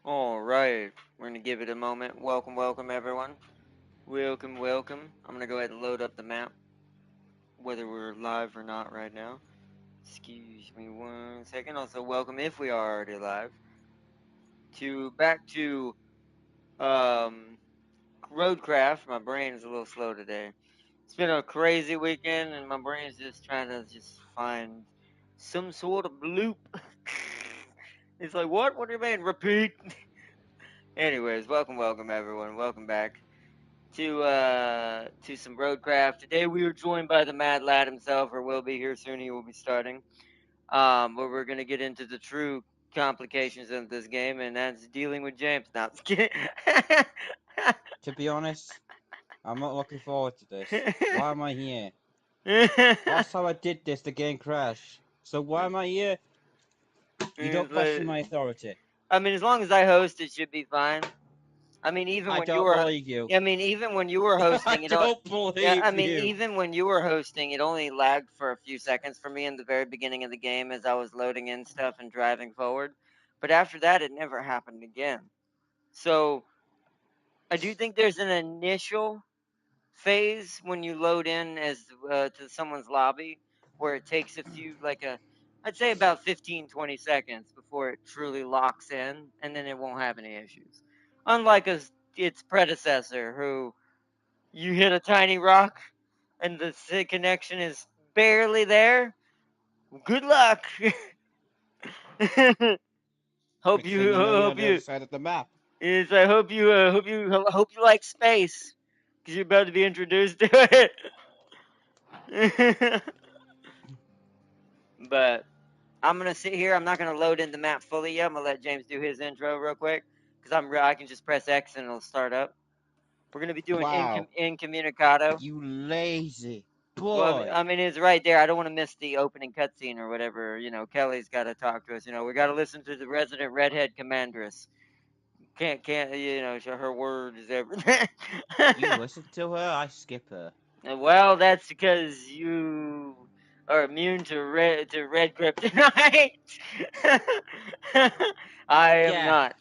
All right, we're gonna give it a moment. Welcome, everyone. Welcome. I'm gonna go ahead and load up the map, whether we're live or not right now. Excuse me 1 second. Also, welcome if we are already live back to um Roadcraft. My brain is a little slow today. It's been a crazy weekend, and my brain's just trying to just find some sort of loop. It's like, what? What do you mean? Repeat. Anyways, welcome everyone. Welcome back to some Roadcraft. Today we are joined by the Mad Lad himself, or will be here soon. He will be starting. Where we're gonna get into the true complications of this game, and that's dealing with James. No, I'm just kidding. To be honest, I'm not looking forward to this. Why am I here? Last time I did this, the game crashed. So why am I here? You don't It's question like- my authority. I mean, as long as I host, it should be fine. I mean, even I when you don't were, believe you. I mean, even when you were I hosting, don't yeah, I believe mean, you. even when you were hosting, it only lagged for a few seconds for me in the very beginning of the game as I was loading in stuff and driving forward. But after that, it never happened again. So I do think there's an initial phase when you load in as to someone's lobby where it takes a few, like I'd say about 15, 20 seconds before it truly locks in, and then it won't have any issues. Unlike its predecessor, who you hit a tiny rock and the connection is barely there. Good luck. hope Next thing you you know, you're on hope the other you side of the map. is I hope you like space because you're about to be introduced to it. But I'm gonna sit here. I'm not gonna load in the map fully yet. I'm gonna let James do his intro real quick because I can just press X and it'll start up. We're gonna be doing Wow. incommunicado. You lazy Well, boy. I mean, it's right there. I don't want to miss the opening cutscene or whatever. Kelly's got to talk to us. We got to listen to the resident redhead commandress. Can't. Her word is everything. You listen to her, I skip her. Well, that's because you are immune to red kryptonite. I am Yeah, not.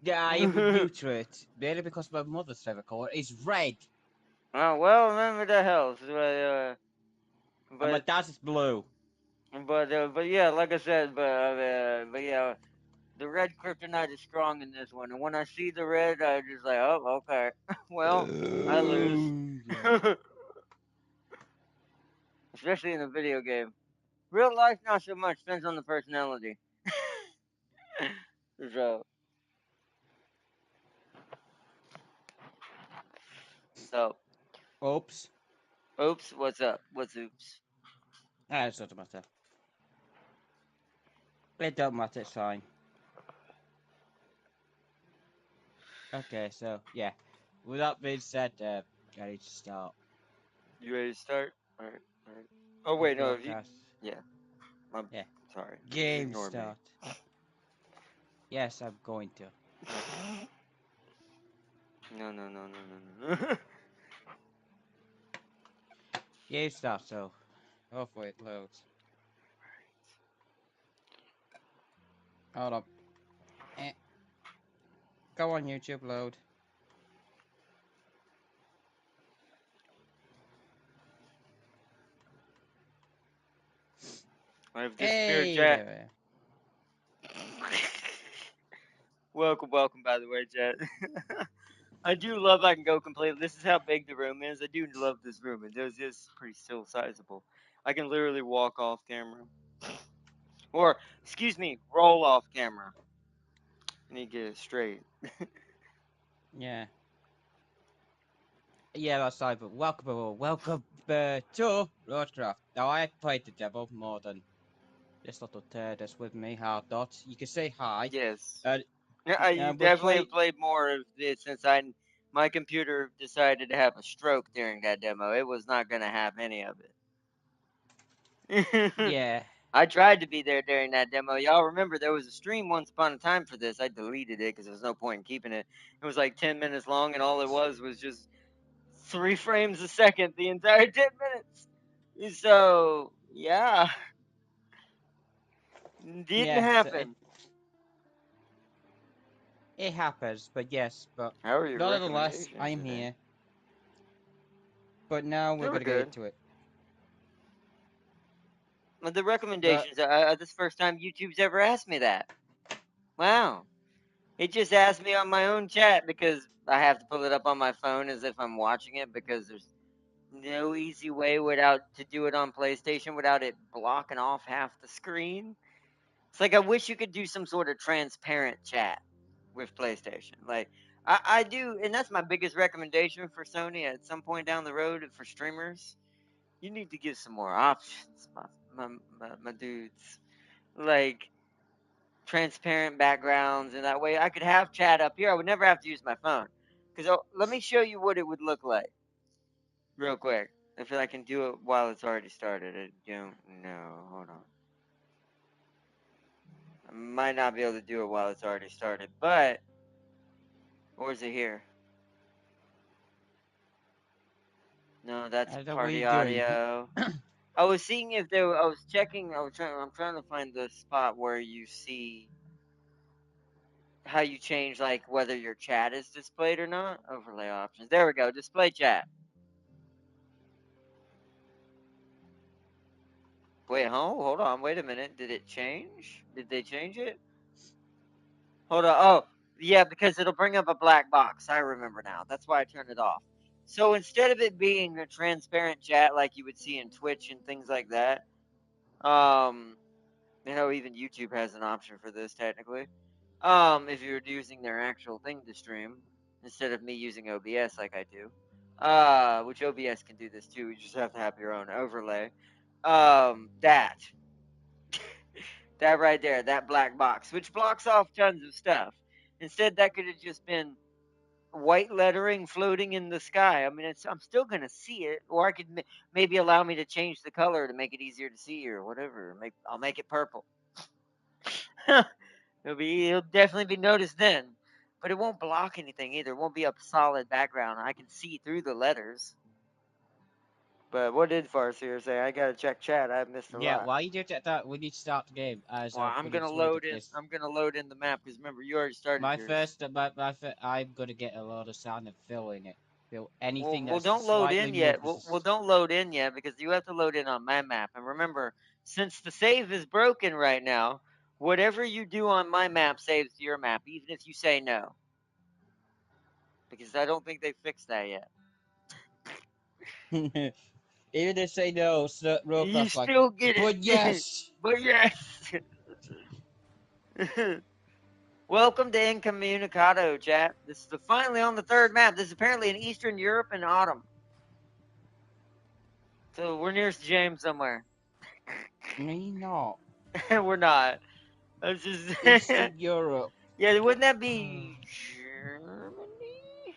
yeah, I am immune to it. Mainly because my mother's favorite color is red. Oh, well, remember the health, And my but dad's is blue. but yeah, like I said, but yeah, the red kryptonite is strong in this one, and when I see the red, I just like, oh, okay, well, I lose. Yeah. Especially in a video game. Real life, not so much. Depends on the personality. so, so, Oops. oops, what's up? What's oops? Ah, it doesn't matter. It don't matter, it's fine. Okay, so, yeah. With that being said, I need to start You ready to start? All right, all right. Oh the wait, no, if you, broadcast. yeah, I'm Yeah. sorry. Game Ignore me. start. Yes, I'm going to. No, no, no, no, no, no, no. Game start, so hopefully it loads. Hold up. Eh. Go on YouTube, load. I've disappeared, Hey, chat. there. Welcome, by the way, chat. I do love I can go completely. This is how big the room is. I do love this room. It is pretty still sizable. I can literally walk off camera. Or, excuse me, roll off camera. I need to get it straight. Yeah. Yeah, that's right, but welcome, everyone. Welcome to Roadcraft. Now, I played the demo more than this little turd that's with me, Hard Dot. You can say hi. Yes. Uh, Yeah, you we'll definitely play. have played more of this since my computer decided to have a stroke during that demo. It was not going to have any of it. Yeah. I tried to be there during that demo. Y'all remember there was a stream once upon a time for this. I deleted it because there was no point in keeping it. It was like 10 minutes long, and all it was just 3 frames a second the entire 10 minutes. So, yeah, didn't Yeah, so happen. It happens, but yes, but How are your nonetheless, recommendations I'm today? here. But now They we're were gonna get good. into it. Well, the But recommendations. This is the first time YouTube's ever asked me that. Wow. It just asked me on my own chat because I have to pull it up on my phone as if I'm watching it because there's no easy way without to do it on PlayStation without it blocking off half the screen. It's like I wish you could do some sort of transparent chat with PlayStation. Like I do, and that's my biggest recommendation for Sony at some point down the road for streamers. You need to give some more options, my dudes. Like transparent backgrounds, and that way I could have chat up here. I would never have to use my phone. Because let me show you what it would look like real quick. If I can do it while it's already started, I don't know. Hold on. I might not be able to do it while it's already started, but or is it here? No, that's what are you party doing? audio. I was seeing if there. I was checking. I'm trying to find the spot where you see how you change like whether your chat is displayed or not. Overlay options. There we go. Display chat. Wait, hold on. Wait a minute. Did it change? Did they change it? Hold on. Oh, yeah, because it'll bring up a black box. I remember now. That's why I turned it off. So instead of it being a transparent chat like you would see in Twitch and things like that, um, even YouTube has an option for this technically. If you're using their actual thing to stream instead of me using OBS like I do, which OBS can do this too. You just have to have your own overlay. That That right there, that black box, which blocks off tons of stuff. Instead, that could have just been white lettering floating in the sky. I mean, I'm still gonna see it, or I could maybe allow me to change the color to make it easier to see, or whatever. I'll make it purple. It'll definitely be noticed then, but it won't block anything either. It won't be a solid background. I can see through the letters. But what did Farseer say? I gotta check chat. I've missed a Yeah, lot. while you do that, we need to start the game as Well, I'm we need gonna to wait load at in. this. I'm gonna load in the map because remember you already started My yours. first, I'm gonna get a lot of sound of filling it. Fill Well, anything well, that's don't load slightly in yet. moved. Well, don't load in yet because you have to load in on my map. And remember, since the save is broken right now, whatever you do on my map saves to your map, even if you say no, because I don't think they fixed that yet. Even if they say no, You Roadcraft's like, still get but it, yes. but yes. Welcome to Incommunicado, chat. This is finally on the third map. This is apparently in Eastern Europe in autumn, so we're nearest James somewhere. Me not. We're not. That's just Eastern Europe. yeah. Wouldn't that be Germany?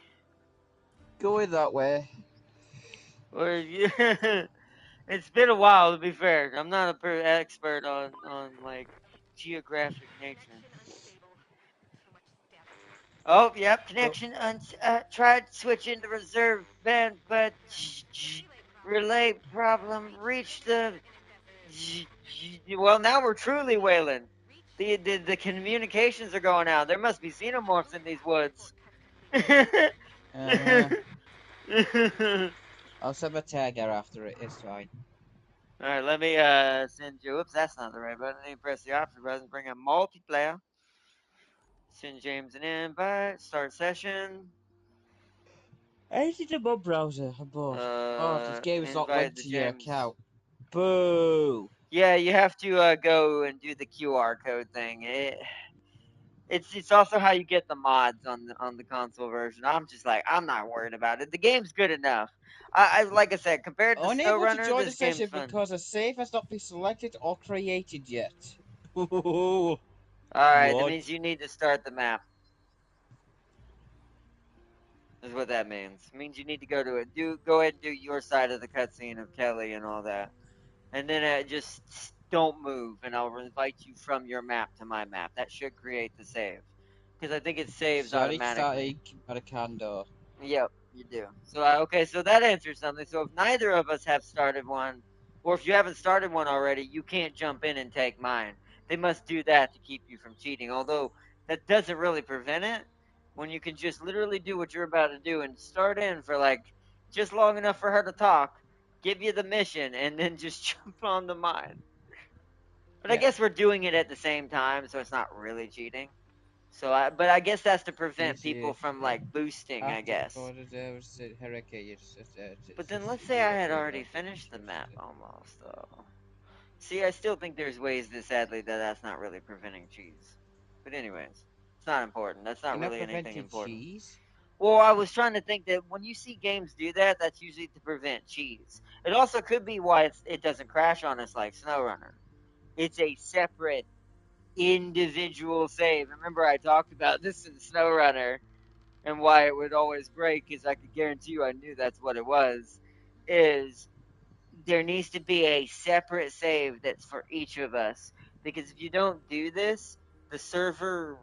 Going that way. Or yeah, it's been a while to be fair. I'm not a expert on like geographic nature. Oh, yep, Oh, connection. Tried switching to reserve band, but relay problem reached the. Well, now we're truly wailing. The communications are going out. There must be xenomorphs in these woods. uh-huh. I'll send a tagger after it. It's fine. All right, let me send you. Oops, that's not the right button. Let me press the option button. Bring up multiplayer. Send James an invite. Start session. I need the mod browser. I'm bored. Oh, this game is not Invite linked the to your James. account. Boo! Yeah, you have to go and do the QR code thing. It's also how you get the mods on the console version. I'm just like I'm not worried about it. The game's good enough. I like I said, compared to Unable to SnowRunner, join the this game's session fun. because a save has not been selected or created yet. What? All right, that means you need to start the map. Is what that means. It means you need to go to it. Go ahead and do your side of the cutscene of Kelly and all that, and then just don't move, and I'll invite you from your map to my map. That should create the save, because I think it saves So I need to start automatically. a candor. Yep, you do. So okay, so that answers something. So if neither of us have started one, or if you haven't started one already, you can't jump in and take mine. They must do that to keep you from cheating. Although that doesn't really prevent it. when you can just literally do what you're about to do and start in for like just long enough for her to talk, give you the mission, and then just jump on the mine. But I Yeah. guess we're doing it at the same time, so it's not really cheating. But I guess that's to prevent people Initiate. from like boosting, I After guess. hurricanes. But then let's say I had already finished the map almost, though. See, I still think there's ways that sadly that's not really preventing cheese. But anyways, it's not important. That's not You're not really anything preventing important. cheese. Well, I was trying to think that when you see games do that, that's usually to prevent cheese. It also could be why it doesn't crash on us like SnowRunner. It's a separate individual save. Remember, I talked about this in SnowRunner and why it would always break, because I could guarantee you I knew that's what it was. Is there needs to be a separate save that's for each of us, because if you don't do this, the server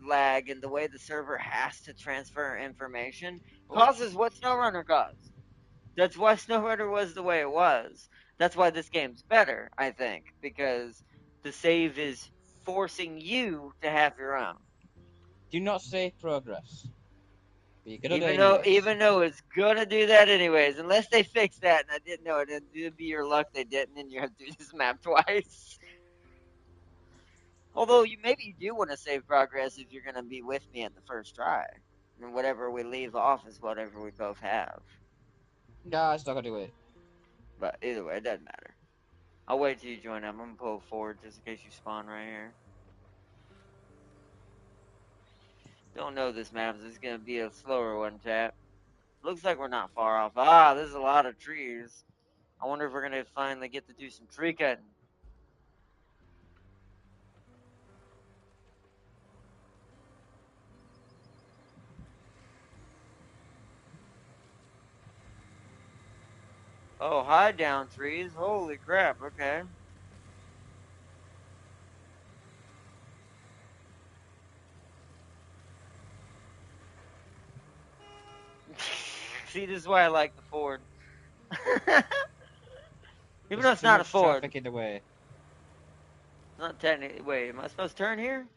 lag and the way the server has to transfer information Oh, causes what SnowRunner caused. That's why SnowRunner was the way it was. That's why this game's better, I think, because the save is forcing you to have your own. do not save progress. But you're gonna do it Even though anyways. even though it's gonna do that anyways, unless they fix that and I didn't know it, it'd be your luck they didn't, and you have to do this map twice. Although maybe you do want to save progress if you're gonna be with me at the first try, and whatever we leave off is whatever we both have. Nah, it's not gonna do it. But either way, it doesn't matter. I'll wait till you join up. I'm gonna pull forward just in case you spawn right here. Don't know this map. This is gonna be a slower one, chat. Looks like we're not far off. Ah, there's a lot of trees. I wonder if we're gonna finally get to do some tree cutting. Oh, hide down trees. Holy crap. Okay. See, this is why I like the Ford. Even There's though it's too not a much Ford. traffic in the way. Not technically. Wait, am I supposed to turn here?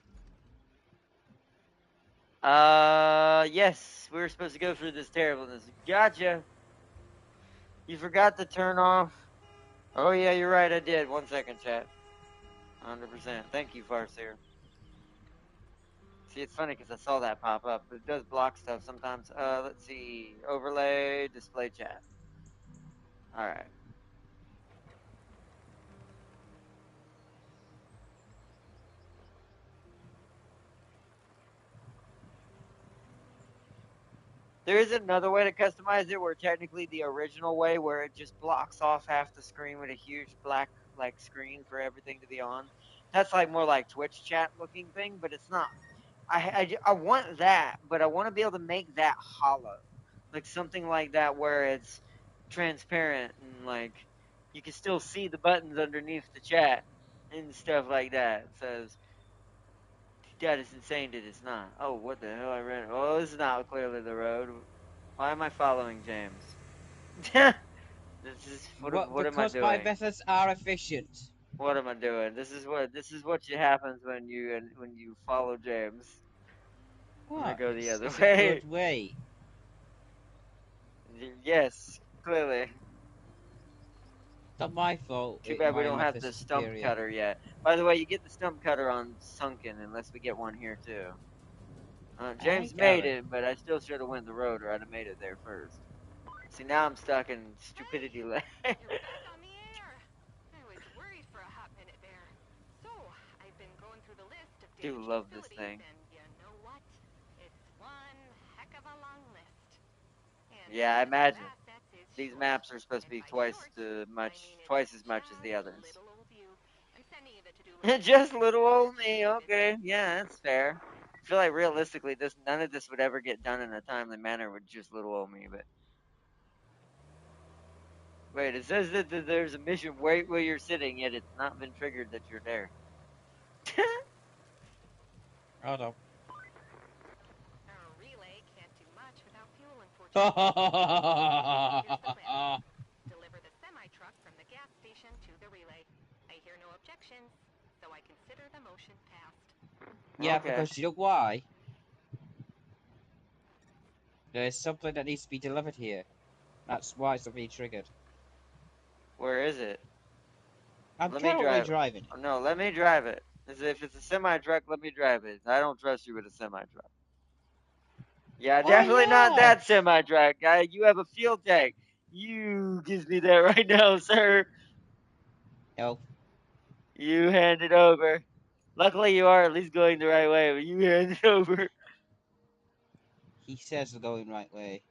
Yes. We were supposed to go through this terribleness. Gotcha. You forgot to turn off. Oh, yeah, you're right. I did. 1 second, chat. 100%. Thank you, Farseer. See, it's funny because I saw that pop up, but it does block stuff sometimes. Let's see. Overlay, display chat. All right. There is another way to customize it where technically the original way where it just blocks off half the screen with a huge black like screen for everything to be on. That's like more like Twitch chat looking thing, but it's not. I want that, but I want to be able to make that hollow. Like something like that where it's transparent and like you can still see the buttons underneath the chat and stuff like that. So that is insane that it's not. Oh, what the hell I ran? Oh, this is not clearly the road. Why am I following James? This is What? what am I Because my doing? methods are efficient. What am I doing? This is what happens when you follow James. I'm gonna What? go the other It's a way. good way. Yes, clearly. Not my fault. Too bad we My don't have methods the are stump superior. cutter yet. By the way, you get the stump cutter on Sunken unless we get one here too. I James got made it. it, but I still should have went the road, or I'd have made it there first. See, now I'm stuck in stupidity land. You're back on the air. I was worried for a hot minute there. So, I've been going through the list of Do damaged love this facilities, thing. and you know what? It's one heck of a long list. And Yeah, I the list of imagine. assets is These short. maps are supposed to And be by short, I mean it's twice as much as the just others. little old you. I'm sending you the to-do list. Just little old me. You've been Okay, yeah, that's fair. I feel like realistically, none of this would ever get done in a timely manner with just little old me. But wait, it says that there's a mission. Wait where you're sitting, yet it's not been triggered that you're there. Hold on. Our relay can't do much without fuel, unfortunately. Here's the plan. Deliver the semi-truck from the gas station to the relay. I hear no objections, so I consider the motion passed. Yeah, Okay. because you know why? There's something that needs to be delivered here. That's why it's being triggered. Where is it? I'm Let me currently drive. driving Oh, it. no, let me drive it. If it's a semi truck, let me drive it. I don't trust you with a semi truck. Yeah, Why definitely not not? that semi truck, guy. You have a fuel tank. You gives me that right now, sir. No, You hand it over. Luckily, you are at least going the right way, but you hand it over. he says we're going the right way.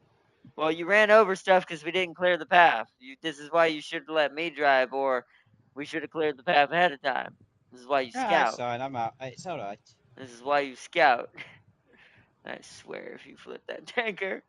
Well, you ran over stuff because we didn't clear the path. This is why you should have let me drive, or we should have cleared the path ahead of time. This is why you Ah, it's scout. fine. I'm out. It's all right. This is why you scout. I swear, if you flip that tanker.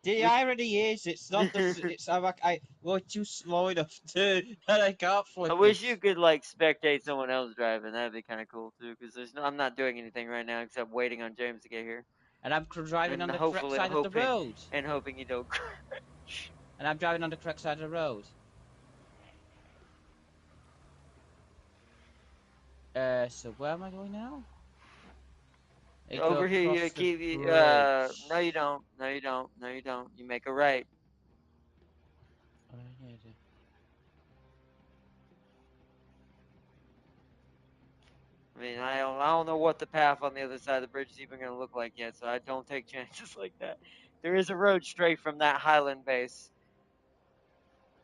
The We irony is, it's not the. It's I we're too slow enough to that I can't I flip it. wish you could like spectate someone else driving. That'd be kind of cool too. Because I'm not doing anything right now except waiting on James to get here, And I'm driving on and the correct hopefully side of the hoping road. and hoping you don't. And I'm driving on the correct side of the road. So where am I going now? I go Over here, you across the keep. No, you bridge. don't. No, you don't. No, you don't. You make a right. I mean, I don't know what the path on the other side of the bridge is even going to look like yet, so I don't take chances like that. There is a road straight from that Highland base,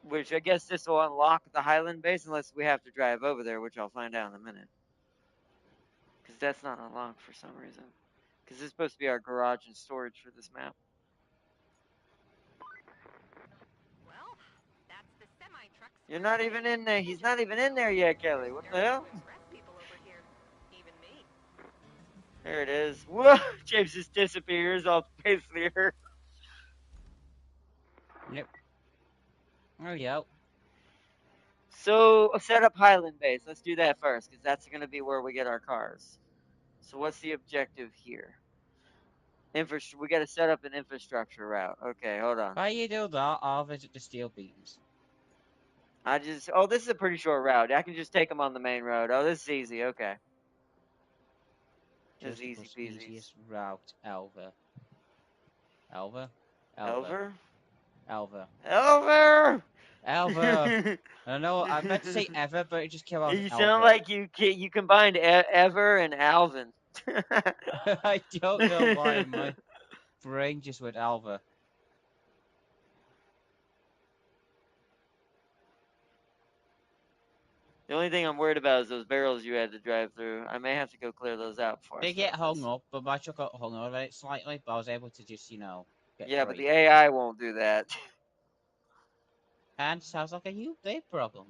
which I guess this will unlock the Highland base unless we have to drive over there, which I'll find out in a minute. Because that's not unlocked for some reason. Because this is supposed to be our garage and storage for this map. Well, that's the semi-truck You're squared not away. even in there. He's not even in there Interesting. yet, Kelly. What the Starting hell? to express people over here. Even me. There it is. Whoa! James just disappears off the face of the earth. Yep. There we go. So, set up Highland base. Let's do that first, because that's going to be where we get our cars. So, what's the objective here? We got to set up an infrastructure route. Okay, hold on. While you do that, I'll visit the steel beams. Oh, this is a pretty short route. I can just take them on the main road. Oh, this is easy. Okay. This is Just the easy most peasies. easiest route ever. Elver? Elver. Elver? Elver. Elver! Elver! I know I meant to say ever, but it just came out You sound Elver. like you combined Ever and Alvin. I don't know why my brain just went Elver. The only thing I'm worried about is those barrels you had to drive through. I may have to go clear those out before I They get start hung this. up, but my truck got hung over it slightly, but I was able to just, get Yeah, but free. the AI won't do that. And sounds like a you big problem.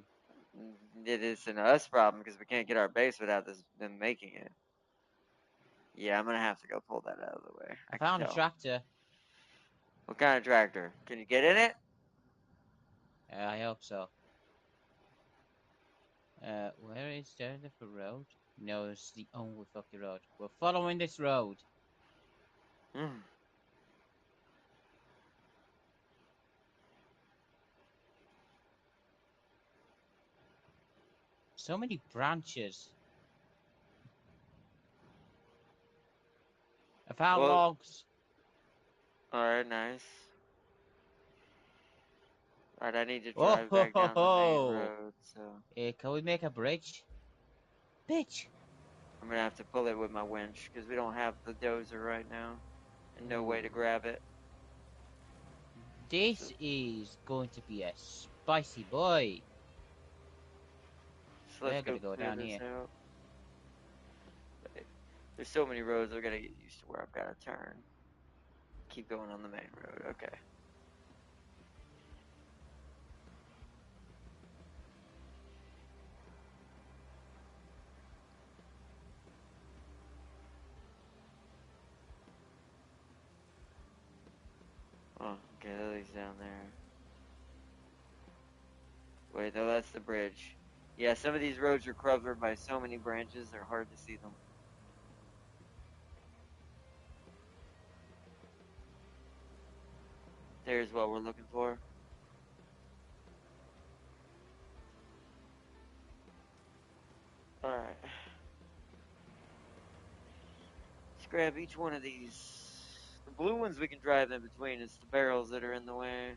It is an us problem because we can't get our base without them making it. Yeah, I'm gonna have to go pull that out of the way. I I can found a tell. tractor. What kind of tractor? Can you get in it? I hope so. Where is there the road? No, it's the only fucking road. We're following this road. Hmm. So many branches. I found Well, logs. alright, nice. Alright, I need to Oh drive ho back ho down the main ho! road, so Can we make a bridge? Bitch! I'm gonna have to pull it with my winch because we don't have the dozer right now and no way to Ooh. grab it. So, This is going to be a spicy boy. so let's We're go gonna go clear down this here. out. There's so many roads, I gotta get used to where I've gotta turn. Keep going on the main road, okay. Oh, okay, Lily's down there. Wait, no, that's the bridge. Yeah, some of these roads are covered by so many branches, they're hard to see them. There's what we're looking for. Alright. Let's grab each one of these. blue ones we can drive in between. It's the barrels that are in the way.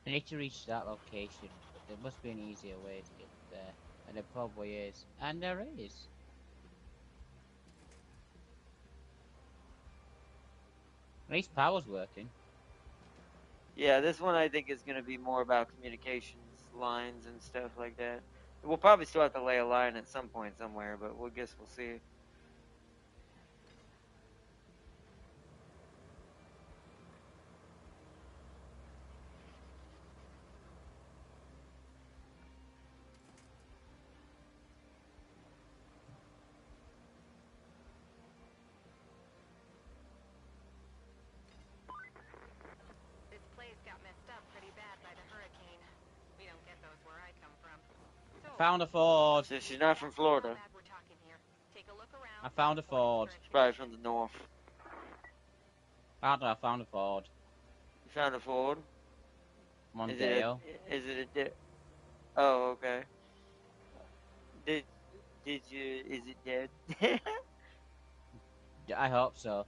I need to reach that location, but there must be an easier way to get there. And there probably is. And there is. At least power's working. Yeah, this one I think is going to be more about communications lines and stuff like that. We'll probably still have to lay a line at some point somewhere, but we'll guess we'll see. This place got messed up pretty bad by the hurricane. We don't get those where I come from. So, Found a Ford. So she's not from that's how Florida. bad we're talking here. Take a look around. I found a Ford. She's probably from the north. Pardon, I found a Ford. You found a Ford? Mondale. Is it a Oh, okay. Did you? Is it dead? I hope so.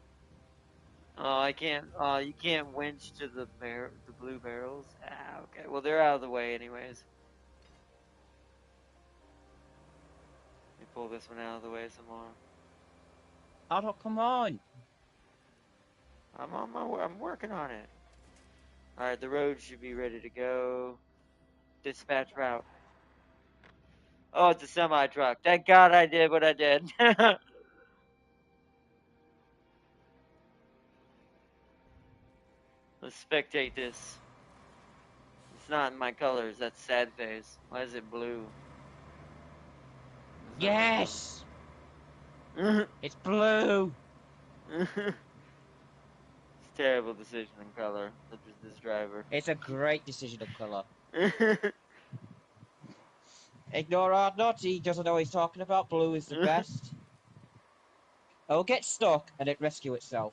Oh, I can't. You can't winch to the blue barrels. Ah, okay. Well, they're out of the way, anyways. Let me pull this one out of the way some more. Oh, come on. I'm working on it. All right, the road should be ready to go. Dispatch route. Oh, it's a semi truck. Thank God I did what I did. Let's spectate this. It's not in my colors. That's sad face. Why is it blue? It's not my Yes! color. It's blue! It's terrible decision in color. This driver. It's a great decision of colour. Ignore our naughty, doesn't know what he's talking about. Blue is the best. It'll get stuck and it rescue itself.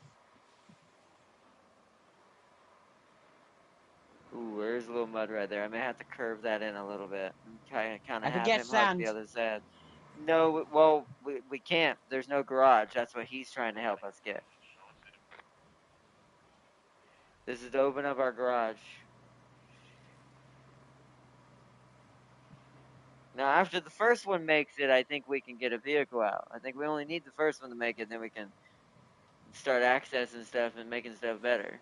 Ooh, there's a little mud right there. I may have to curve that in a little bit. Kind of I can have get him hug sand. the other side. No, well, we can't. There's no garage. That's what he's trying to help us get. This is to open up our garage. Now, after the first one makes it, I think we can get a vehicle out. I think we only need the first one to make it, then we can start accessing stuff and making stuff better.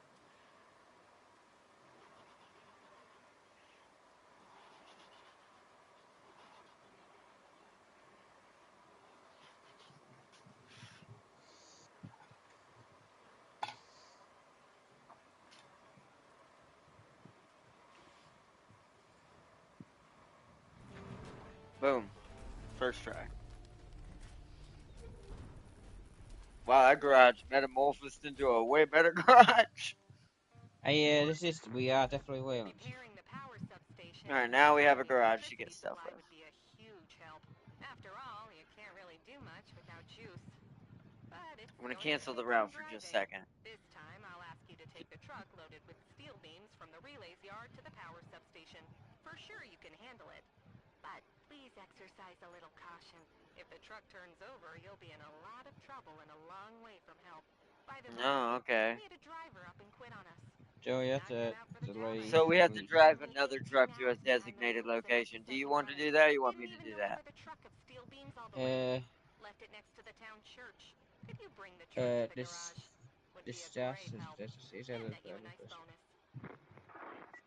Boom. First try. Wow, that garage metamorphosed into a way better garage. We are definitely wailing. Repairing the power substation. Alright, now we have a garage to get Electricity stuff supply with. would be a huge help. After all, you can't really do much without juice. But it's I'm gonna no cancel the different route from for just a driving. second. This time, I'll ask you to take the truck loaded with steel beams from the relays yard to the power substation. For sure you can handle it. But please exercise a little caution. If the truck turns over, you'll be in a lot of trouble and a long way from help. By the way, Oh, okay. we had a driver up and quit on us. Joe, you have Not to cut out for the job, delay. I So we guess. have to drive another truck to a designated location. Do you want to do that or you want me to do that? The truck of steel beams all the way. Left it next to the town church. Could you bring the truck to the garage? Would be a great help. And net you a nice bonus.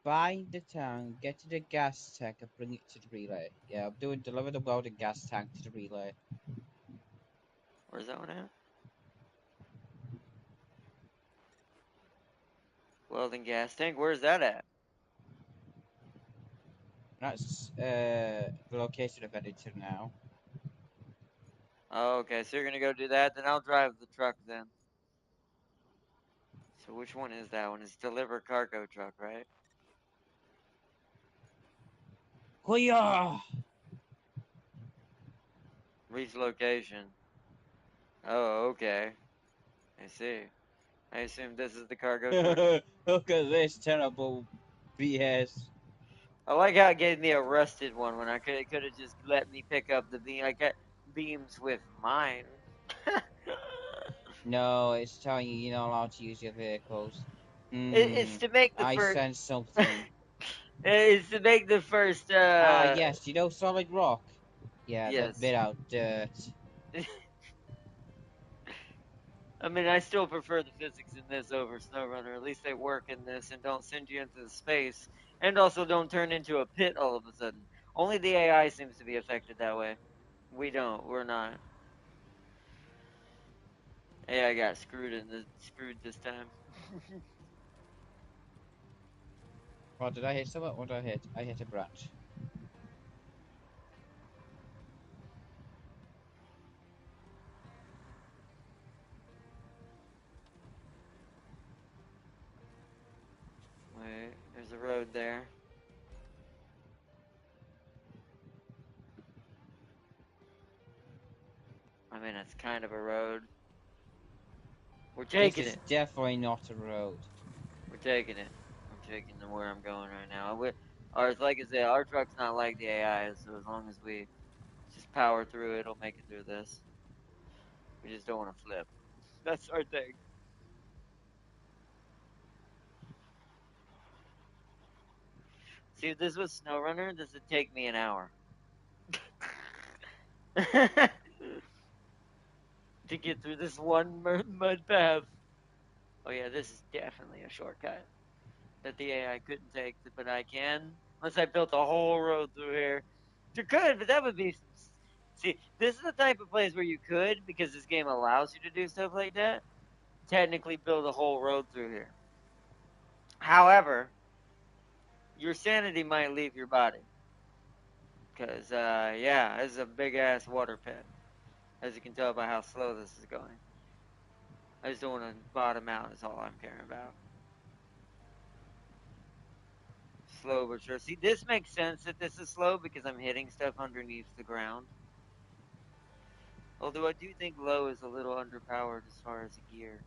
Find the town, get to the gas tank, and bring it to the relay. Yeah, deliver the welding gas tank to the relay. Where's that one at? Welding gas tank. Where's that at? That's the location of Edington now. Oh, okay. So you're gonna go do that. Then I'll drive the truck then. So which one is that one? It's deliver cargo truck, right? Hoo-yah! Reach location. Oh, okay. I see. I assume this is the cargo truck. Look at this terrible BS. I like how it gave me a rusted one when I could have just let me pick up the beam. I got beams with mine. No, it's telling you you're not allowed to use your vehicles. It's to make the I first. sense something. It's to make the first. Ah, yes, you know solid rock? Yeah, the Yes. bit out dirt. I mean, I still prefer the physics in this over SnowRunner. At least they work in this and don't send you into the space, and also don't turn into a pit all of a sudden. Only the AI seems to be affected that way. We don't. We're not. AI got screwed this time. What did I hit someone? What did I hit? I hit a branch. Wait, there's a road there. I mean, it's kind of a road. We're This taking is it. definitely not a road. We're taking it. I'm taking them where I'm going right now. Like I said, our truck's not like the AI, so as long as we just power through it, it'll make it through this. We just don't want to flip. That's our thing. See, if this was SnowRunner, this would take me an hour. To get through this one mud path. Oh yeah, this is definitely a shortcut that the AI couldn't take, but I can. Unless I built a whole road through here. You could, but that would be. See, this is the type of place where you could, because this game allows you to do stuff like that, technically build a whole road through here. However, your sanity might leave your body. Because, yeah, this is a big ass water pit. As you can tell by how slow this is going. I just don't want to bottom out, is all I'm caring about. Slow but sure. See, this makes sense that this is slow because I'm hitting stuff underneath the ground. Although I do think low is a little underpowered as far as a gear.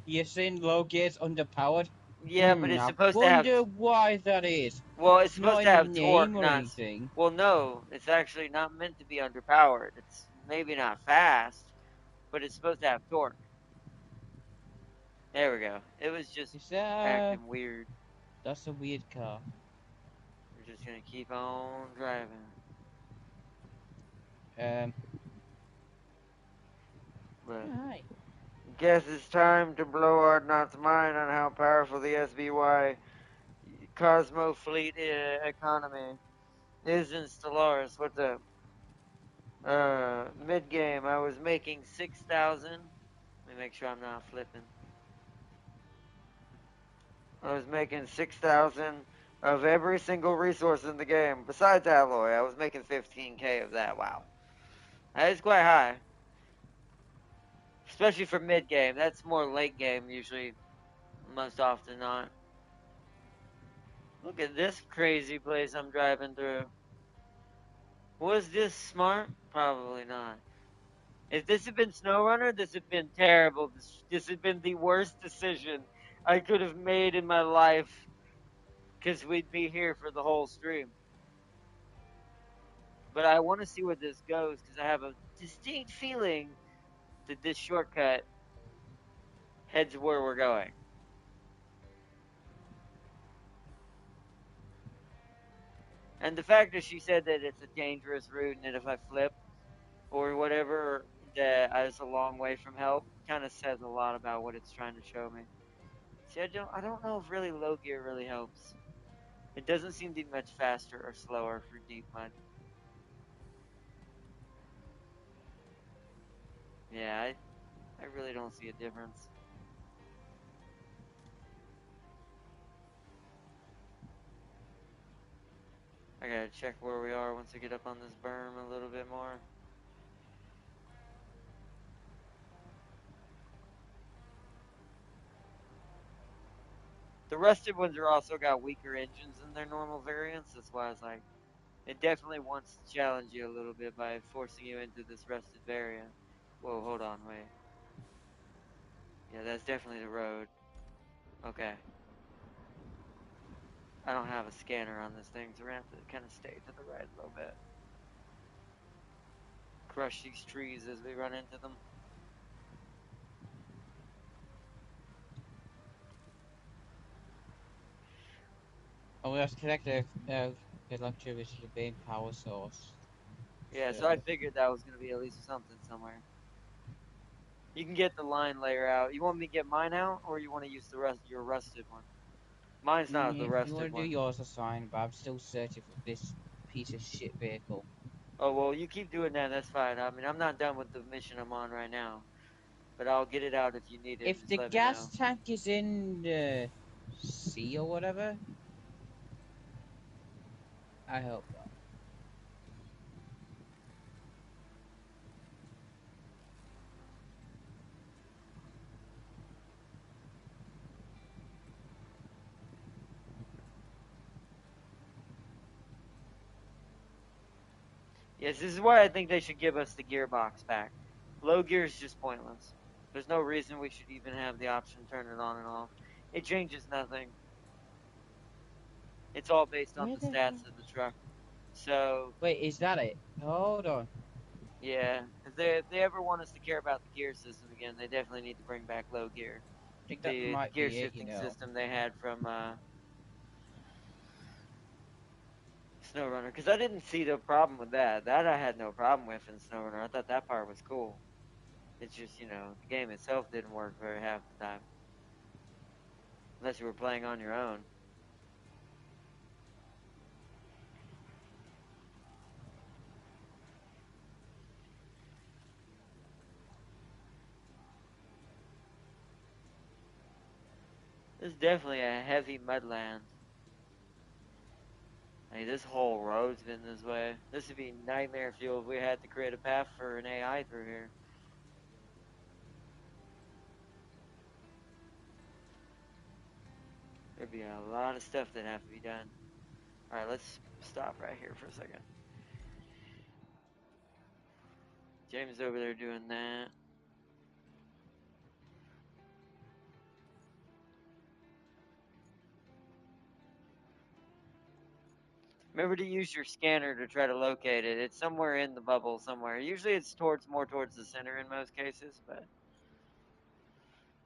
You're saying low gear's underpowered? Yeah, but it's I supposed to have. wonder why that is. Well, it's It's not supposed to in the have name torque, or not. anything. Well, no, it's actually not meant to be underpowered. It's maybe not fast, but it's supposed to have torque. There we go. It was just Is that acting weird. that's a weird car. We're just gonna keep on driving. Um, But hi. guess it's time to blow Ardnot's mind on how powerful the SBY Cosmo Fleet economy is in Stellaris. What's up? Mid game, I was making 6,000. Let me make sure I'm not flipping. I was making 6,000 of every single resource in the game, besides alloy. I was making 15k of that. Wow, that is quite high, especially for mid game. That's more late game usually, most often not. Look at this crazy place I'm driving through. Was this smart? Probably not. If this had been SnowRunner, this had been terrible. This had been the worst decision I could have made in my life because we'd be here for the whole stream. But I want to see where this goes because I have a distinct feeling that this shortcut heads where we're going. And the fact that she said that it's a dangerous route and that if I flip or whatever, that I was a long way from help kind of says a lot about what it's trying to show me. See, I don't know if really low gear really helps. It doesn't seem to be much faster or slower for deep mud. Yeah, I really don't see a difference. I gotta check where we are once we get up on this berm a little bit more. The rusted ones are also got weaker engines than their normal variants. That's why it's like, it definitely wants to challenge you a little bit by forcing you into this rusted variant. Whoa, hold on, wait. Yeah, that's definitely the road. Okay. I don't have a scanner on this thing, so we're gonna have to kind of stay to the right a little bit. Crush these trees as we run into them. Oh, we have to connect the electricity to the main power source. Yeah, so I So, figured that was gonna be at least something somewhere. You can get the line layer out. You want me to get mine out, or you want to use the rest your rusted one? Mine's not the if you rusted want to do one. yours, that's fine, but I'm still searching for this piece of shit vehicle. Oh well, you keep doing that. That's fine. I mean, I'm not done with the mission I'm on right now, but I'll get it out if you need it. If Just the let me gas know. tank is in the sea or whatever, I hope not. Yes, this is why I think they should give us the gearbox back. Low gear is just pointless. There's no reason we should even have the option to turn it on and off. It changes nothing. It's all based on Where the the hell? stats of the truck. So Wait, is that it? Hold on. yeah, if they ever want us to care about the gear system again, they definitely need to bring back low gear. I think that The might gear be it, you shifting know. system they had from SnowRunner, because I didn't see the problem with that. That I had no problem with in SnowRunner. I thought that part was cool. It's just the game itself didn't work very half the time, unless you were playing on your own. This is definitely a heavy mudland. Hey, this whole road's been this way. This would be nightmare fuel if we had to create a path for an AI through here. There'd be a lot of stuff that have to be done. All right, let's stop right here for a second. James is over there doing that. Remember to use your scanner to try to locate it. It's somewhere in the bubble somewhere. Usually it's more towards the center in most cases, but I'm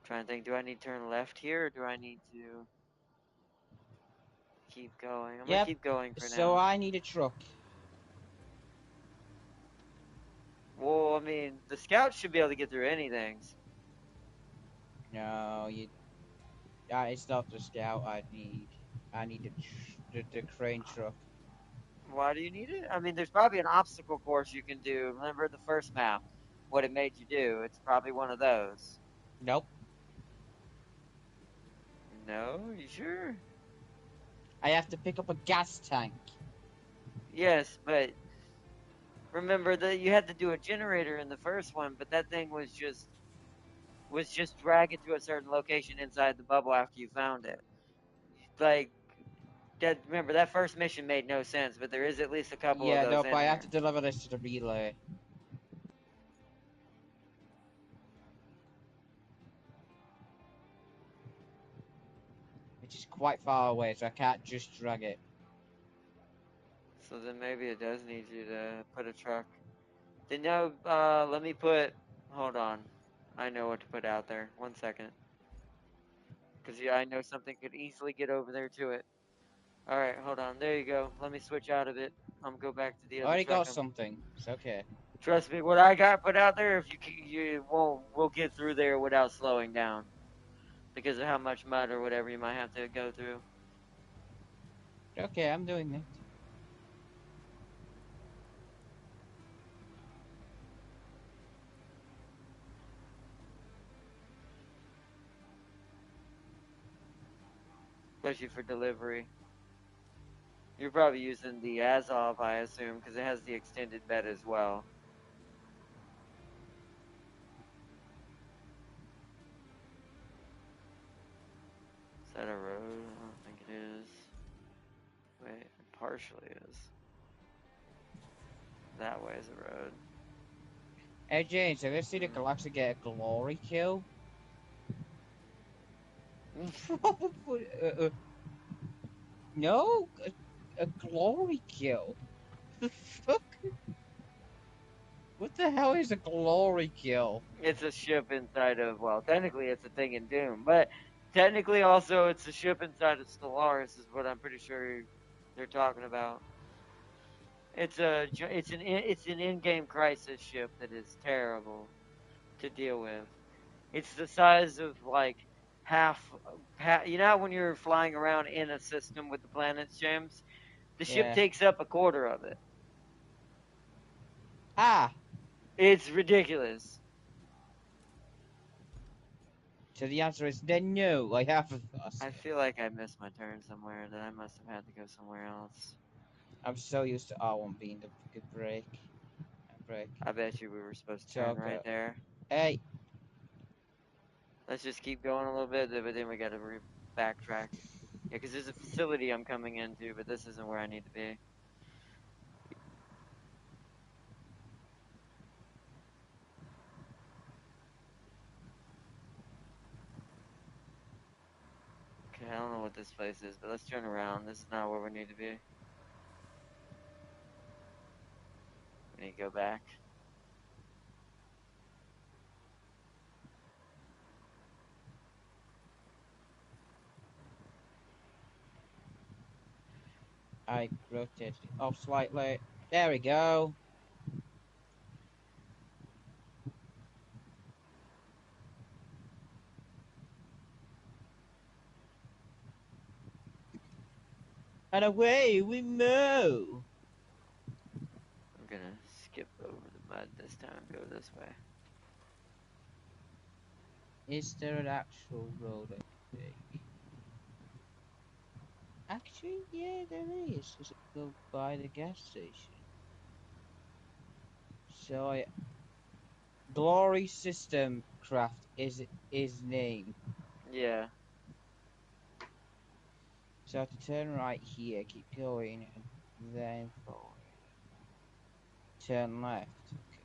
trying to think, do I need to turn left here or do I need to keep going? I'm gonna Yep, keep going for so now. I need a truck. Well, I mean, the scouts should be able to get through anything. No, you. It's not the scout I need. I need the crane truck. Why do you need it? I mean, there's probably an obstacle course you can do. Remember the first map, what it made you do? It's probably one of those. Nope. No, you sure? I have to pick up a gas tank. Yes, but remember that you had to do a generator in the first one, but that thing was just dragging to a certain location inside the bubble after you found it. Like that. Remember that first mission made no sense, but there is at least a couple of Yeah, those nope, in I have to here. deliver this to the relay. Which is quite far away, so I can't just drag it. So then maybe it does need you to put a truck. Then no, let me put. Hold on, I know what to put out there. 1 second, because yeah, I know something could easily get over there to it. All right, hold on. There you go. Let me switch out of it. I'm gonna go back to the I other already truck. got something. It's okay. Trust me, what I got put out there, if you won't, we'll get through there without slowing down because of how much mud or whatever you might have to go through, Okay, I'm doing it. especially for delivery. You're probably using the Azov, I assume, because it has the extended bed as well. Is that a road? I don't think it is. Wait, it partially is. That way is a road. Hey James, have you seen a Hmm. Galaxy get a glory kill? Probably. No, a glory kill. The fuck? What the hell is a glory kill? It's a ship inside of, well, technically it's a thing in Doom, but Technically, also, it's a ship inside of Stellaris, is what I'm pretty sure they're talking about. It's an in-game crisis ship that is terrible to deal with. It's the size of like half. You know how when you're flying around in a system with the planets, James? The ship Yeah. takes up a quarter of it. Ah! It's ridiculous. So the answer is then no, I haven't. I feel like I missed my turn somewhere. That I must have had to go somewhere else. I'm so used to R1 being the good break. Break. I bet you we were supposed to turn So right go. there. Hey! Let's just keep going a little bit, but then we gotta backtrack. Yeah, because there's a facility I'm coming into, but this isn't where I need to be. Okay, I don't know what this place is, but let's turn around. This is not where we need to be. We need to go back. I rotated it off slightly. There we go. And away we move. I'm gonna skip over the mud this time, go this way. Is there an actual road I can take? Actually, yeah, there is. Does it go by the gas station? So I Glory System Craft is name. Yeah. So I have to turn right here, keep going, and then forward. Turn left. Okay.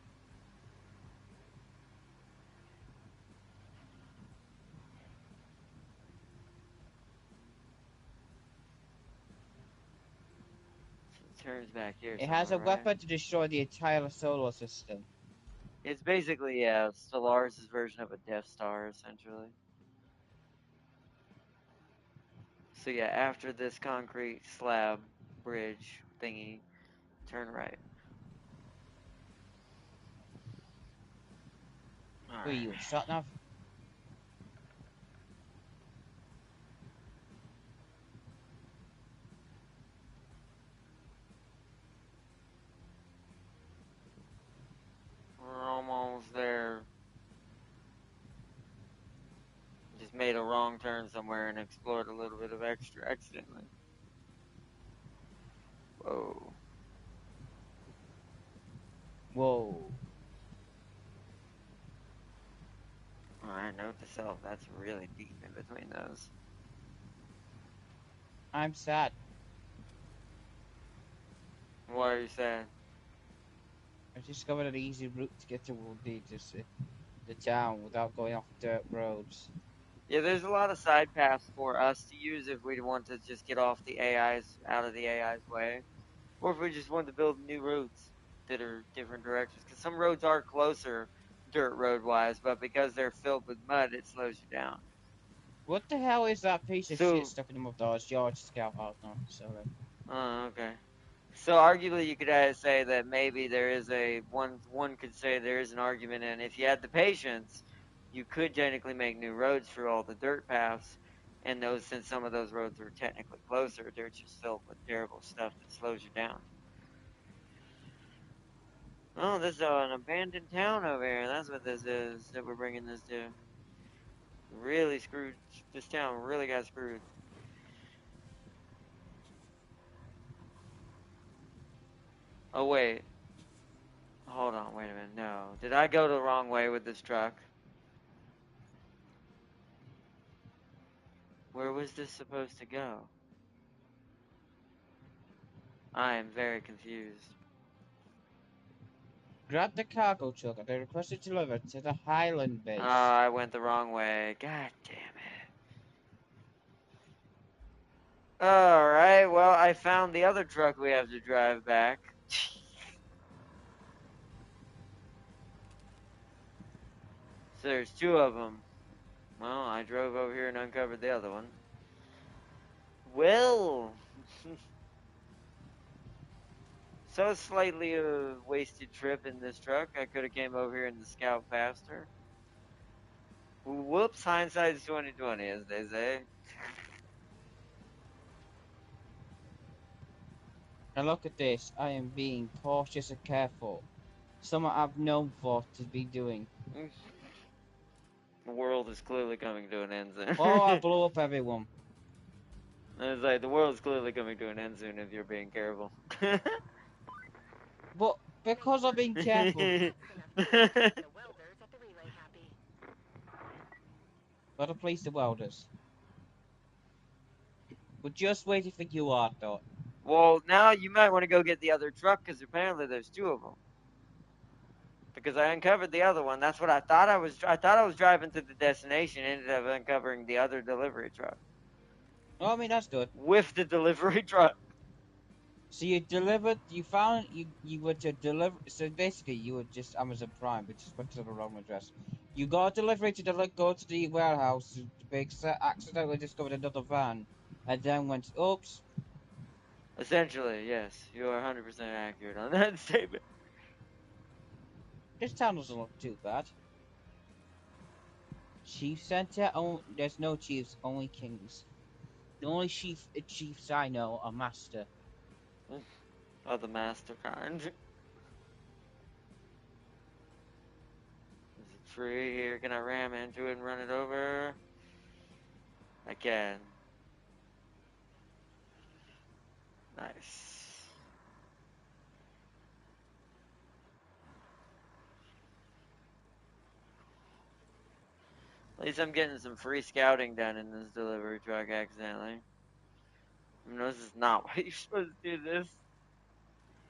So it turns back here It has a somewhere, right? weapon to destroy the entire solar system. It's basically, yeah, Stellaris' version of a Death Star, essentially. So yeah, after this concrete slab bridge thingy, turn right. Who are Alright. you, sat nav? We're almost there. Just made a wrong turn somewhere and explored a little bit of extra accidentally. Whoa. Whoa. Alright, note to self, that's really deep in between those. I'm sad. What are you saying? I discovered an easy route to get to the town without going off dirt roads. Yeah, there's a lot of side paths for us to use if we want to just get off the AI's out of the AI's way, or if we just want to build new routes that are different directions. Because some roads are closer, dirt road wise, but because they're filled with mud, it slows you down. What the hell is that piece of shit So, stuck in the mud? Oh, it's George Scout. Oh, no, sorry. okay. So arguably, you could say that maybe there is a one could say there is an argument, and if you had the patience, you could technically make new roads through all the dirt paths, and those since some of those roads are technically closer, they're just filled with terrible stuff that slows you down. Oh, this is an abandoned town over here. That's what this is that we're bringing this to. Really screwed. This town really got screwed. Oh wait, hold on, wait a minute. No, did I go the wrong way with this truck? Where was this supposed to go? I am very confused. Grab the cargo truck and they request it delivered to the Highland Oh, base. I went the wrong way. God damn it. Alright, well, I found the other truck we have to drive back. So there's two of them. Well, I drove over here and uncovered the other one. Well, so slightly a wasted trip in this truck. I could have came over here in the Scout faster. Whoops, hindsight's 2020, as they say. And look at this. I am being cautious and careful. Something I've known for to be doing. The world is clearly coming to an end Oh, I soon. blew up everyone. It's like the world's clearly coming to an end soon if you're being careful. But because I'm being careful, That's enough to keep the welders at the relay happy. gotta place the welders. We're just waiting for you, Arthur. Well, now you might want to go get the other truck because apparently there's two of them. Because I uncovered the other one. That's what I thought I was. I thought I was driving to the destination. Ended up uncovering the other delivery truck Oh, I mean, that's good. with the delivery truck. So you delivered, you were to deliver, so basically you were just Amazon Prime, but just went to the wrong address. You got a delivery to go to the warehouse, accidentally discovered another van, and then went, oops, Essentially, yes, you are 100% accurate on that statement. this town doesn't look too bad. Chief Center, oh, there's no chiefs, only kings. The only chiefs I know are master. Of the master kind. There's a tree here. Can I ram into it and run it over? I can. Nice. At least I'm getting some free scouting done in this delivery truck accidentally. I mean, this is not why you're supposed to do this.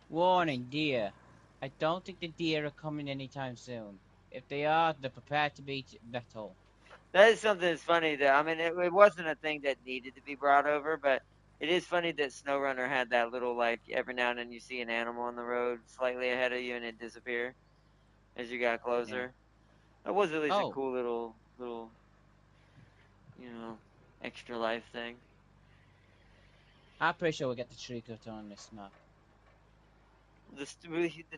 Warning, deer. I don't think the deer are coming anytime soon. If they are, they're prepared to beat metal. That is something that's funny. That I mean, it wasn't a thing that needed to be brought over, but it is funny that SnowRunner had that little like every now and then you see an animal on the road slightly ahead of you and it disappear as you got Yeah. closer. That was at least a Oh, cool little you know extra life thing. I'm pretty sure we'll get the tree cut on this map. The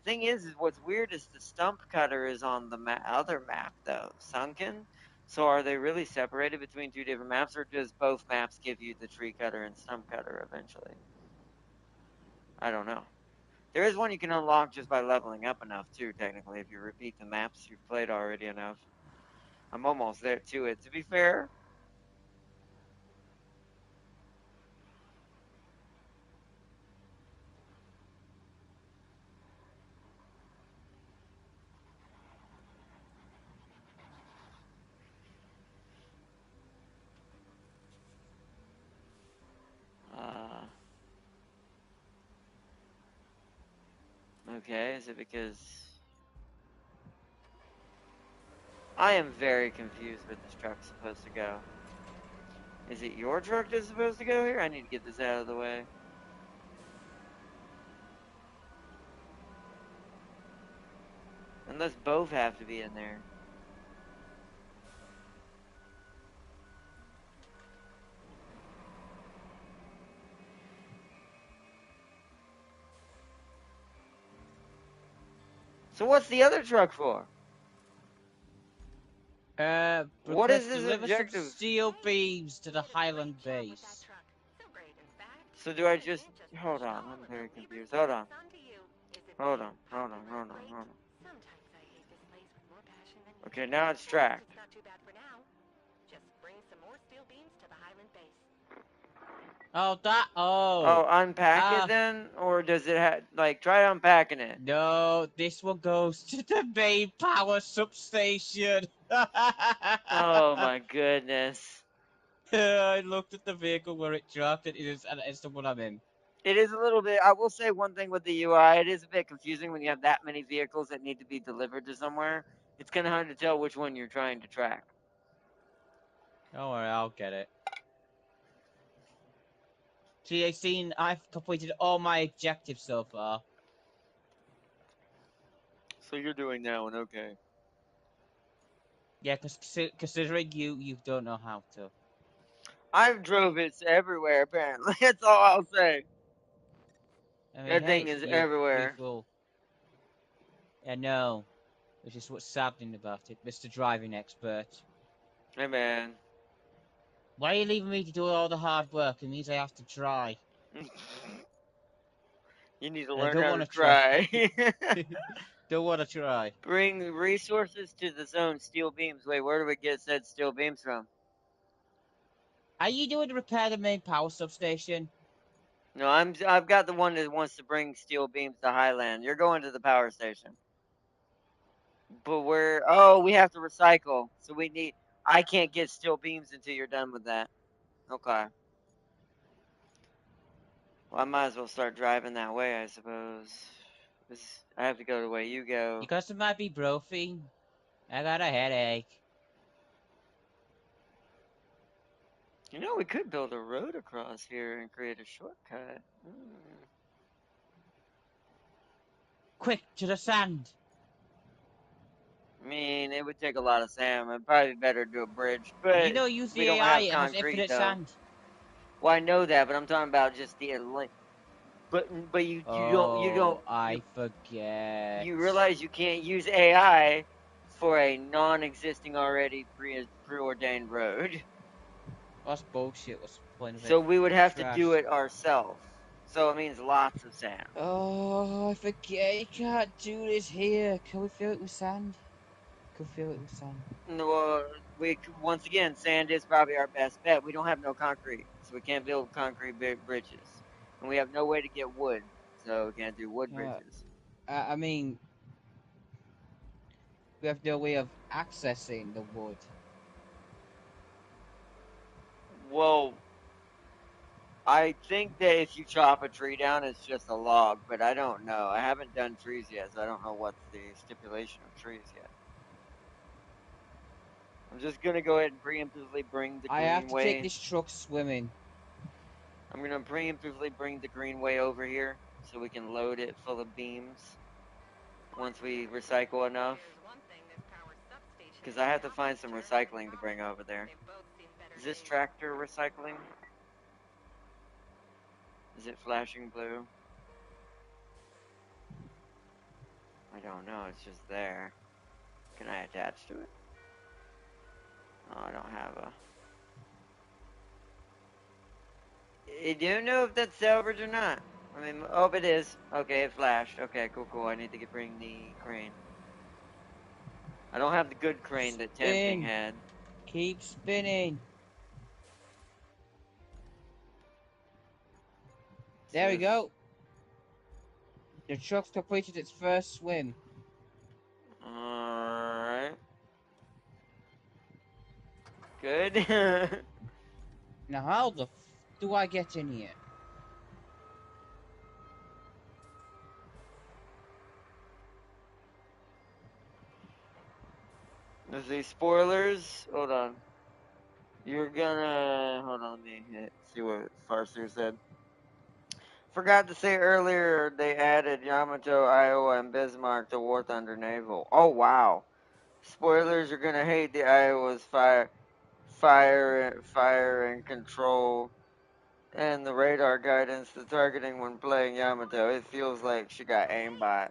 thing is what's weird is the stump cutter is on the other map though, Sunken. So are they really separated between two different maps, or does both maps give you the tree cutter and stump cutter eventually? I don't know. There is one you can unlock just by leveling up enough too. Technically, if you repeat the maps you've played already enough. I'm almost there to it. To be fair, uh, okay. Is it because I am very confused where this truck's supposed to go? Is it your truck that's supposed to go here? I need to get this out of the way. Unless both have to be in there. So what's the other truck for? What is Request this deliver some objective? steel beams to the Highland base. So great, in fact. So do I You just can't just push hold it on? all I'm very without neighbors confused. Hold getting on. onto you. Is it Hold being on. Hold on. popular? Hold on. Great. Hold on. Sometimes I hate this place with more passion than Okay, usual. now it's But tracked. it's not too bad for now. Just bring some more steel beams to the Highland base. Oh, that. Oh, Oh. unpack it Ah. then, or does it have like try unpacking it? No, this one goes to the main power substation. Oh my goodness. I looked at the vehicle where it dropped it is, and it's the one I'm in. It is a little bit. I will say one thing with the UI. It is a bit confusing when you have that many vehicles that need to be delivered to somewhere. It's kind of hard to tell which one you're trying to track. Don't worry, I'll get it. See, I've completed all my objectives so far. So you're doing that one, okay? Yeah, because considering you don't know how to. I've drove it everywhere, apparently. That's all I'll say. I mean, That hey, thing is you're free everywhere. full. I know, which is what's saddening about it, Mr. Driving Expert. Hey, man. Why are you leaving me to do all the hard work? It means I have to try. You need to And I learn don't how want to to try. try. Don't want to try. Bring resources to the zone. Steel beams. Wait, where do we get said steel beams from? Are you doing to repair the main power substation? No, I've got the one that wants to bring steel beams to Highland. You're going to the power station. But we have to recycle. So I can't get steel beams until you're done with that. Okay. Well, I might as well start driving that way, I suppose. I have to go the way you Your go. customer might be Brophy. I got a headache. You know, we could build a road across here and create a shortcut. Quick, to the sand. I mean, it would take a lot of sand. It'd probably be better to do a bridge, You but know, use we the don't AI. have It has concrete infinite though. sand. Well, I know that, but I'm talking about just the but you don't Oh, I forget. you realize you can't use AI for a non-existing already preordained road. That's bullshit. What's the point of it? So we would have to do Trash. it ourselves. So it means lots of sand. Oh, I forget. You can't do this here. Can we fill it with sand? Can we fill it with sand? No, once again, sand is probably our best bet. We don't have no concrete, so we can't build concrete bridges, and we have no way to get wood, so we can't do wood Uh, bridges. I mean, we have no way of accessing the wood. Well, I think that if you chop a tree down, it's just a log, but I don't know. I haven't done trees yet, so I don't know what's the stipulation of trees yet. I'm just gonna go ahead and preemptively bring the I have to take greenway. this truck swimming. I'm gonna preemptively bring the greenway over here so we can load it full of beams once we recycle enough. Because I have to find some recycling to bring over there. Is this tractor recycling? Is it flashing blue? I don't know, it's just there. Can I attach to it? Oh, I don't have a... I don't know if that's salvage or not. I mean, oh, it is. Okay, it flashed. Okay, cool. I need to bring the crane. I don't have the good crane that Tempting Spin. had. Keep spinning. So There we this is... go. The truck's completed its first swim. Alright. Good. Now, how the do I get in here? There's these spoilers. Hold on. You're gonna... Hold on, let me see what Farser said. Forgot to say earlier they added Yamato, Iowa, and Bismarck to War Thunder Naval. Oh, wow. Spoilers, you're gonna hate the Iowa's fire and control, and the radar guidance, the targeting when playing Yamato. It feels like she got aimbot.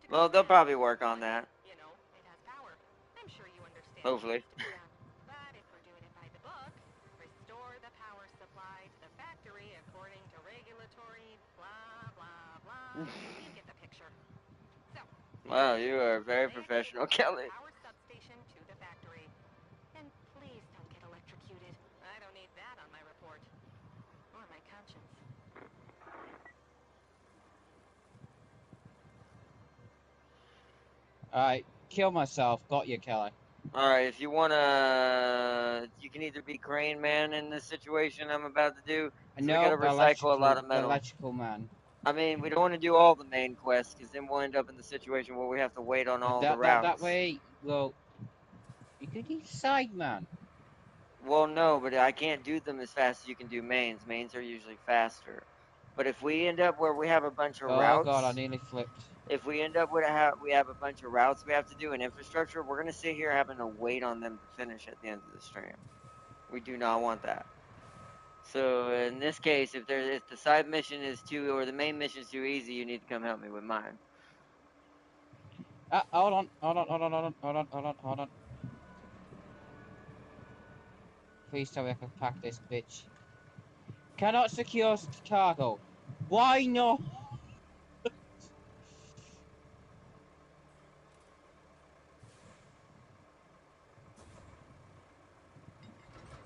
Well, they'll probably work on that. Hopefully. But if we're doing it by the book, restore the power supply to the factory according to regulatory blah blah blah. You get the picture. So, Wow, you are very relay cable professional, from the Kelly. power substation to the factory. And please don't get electrocuted. I don't need that on my report. Or my conscience. Alright, kill myself. Got you, Kelly. Alright, if you you can either be Crane Man in this situation I'm about to do, because we No, gotta recycle a lot of the metal. electrical man. I mean, we don't want to do all the main quests, because then we'll end up in the situation where we have to wait on all the That routes. way, well, you could use side man. Well, no, but I can't do them as fast as you can do mains. Mains are usually faster. But if we end up where we have a bunch of Oh god, I routes, nearly flipped. if we end up with we have a bunch of routes we have to do in infrastructure, we're gonna sit here having to wait on them to finish at the end of the stream. We do not want that. So in this case, if the side mission is too or the main mission is too easy, you need to come help me with mine. Hold on, hold on, hold on, hold on, hold on, hold on, hold on. Please tell me I can pack this bitch. Cannot secure cargo. Why not?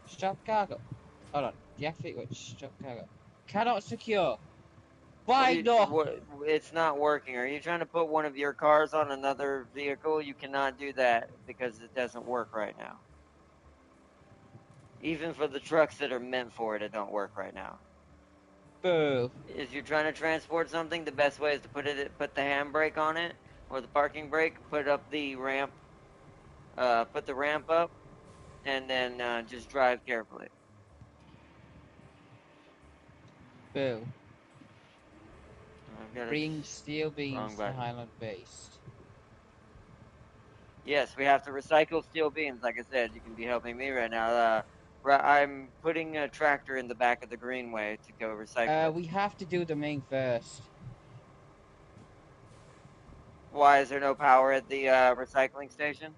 Stop cargo. Hold on. Deactivate stop cargo. Cannot secure. Why not? It's not working. Are you trying to put one of your cars on another vehicle? You cannot do that because it doesn't work right now. Even for the trucks that are meant for it, it don't work right now. Boo. If you're trying to transport something, the best way is to put the handbrake on it or the parking brake, put up the ramp, put the ramp up, and then just drive carefully. Boo. I've got a Bring steel wrong beams to button. Highland Base. Yes, we have to recycle steel beams. Like I said, you can be helping me right now. I'm putting a tractor in the back of the greenway to go recycle it. We have to do the main first. Why is there no power at the recycling station?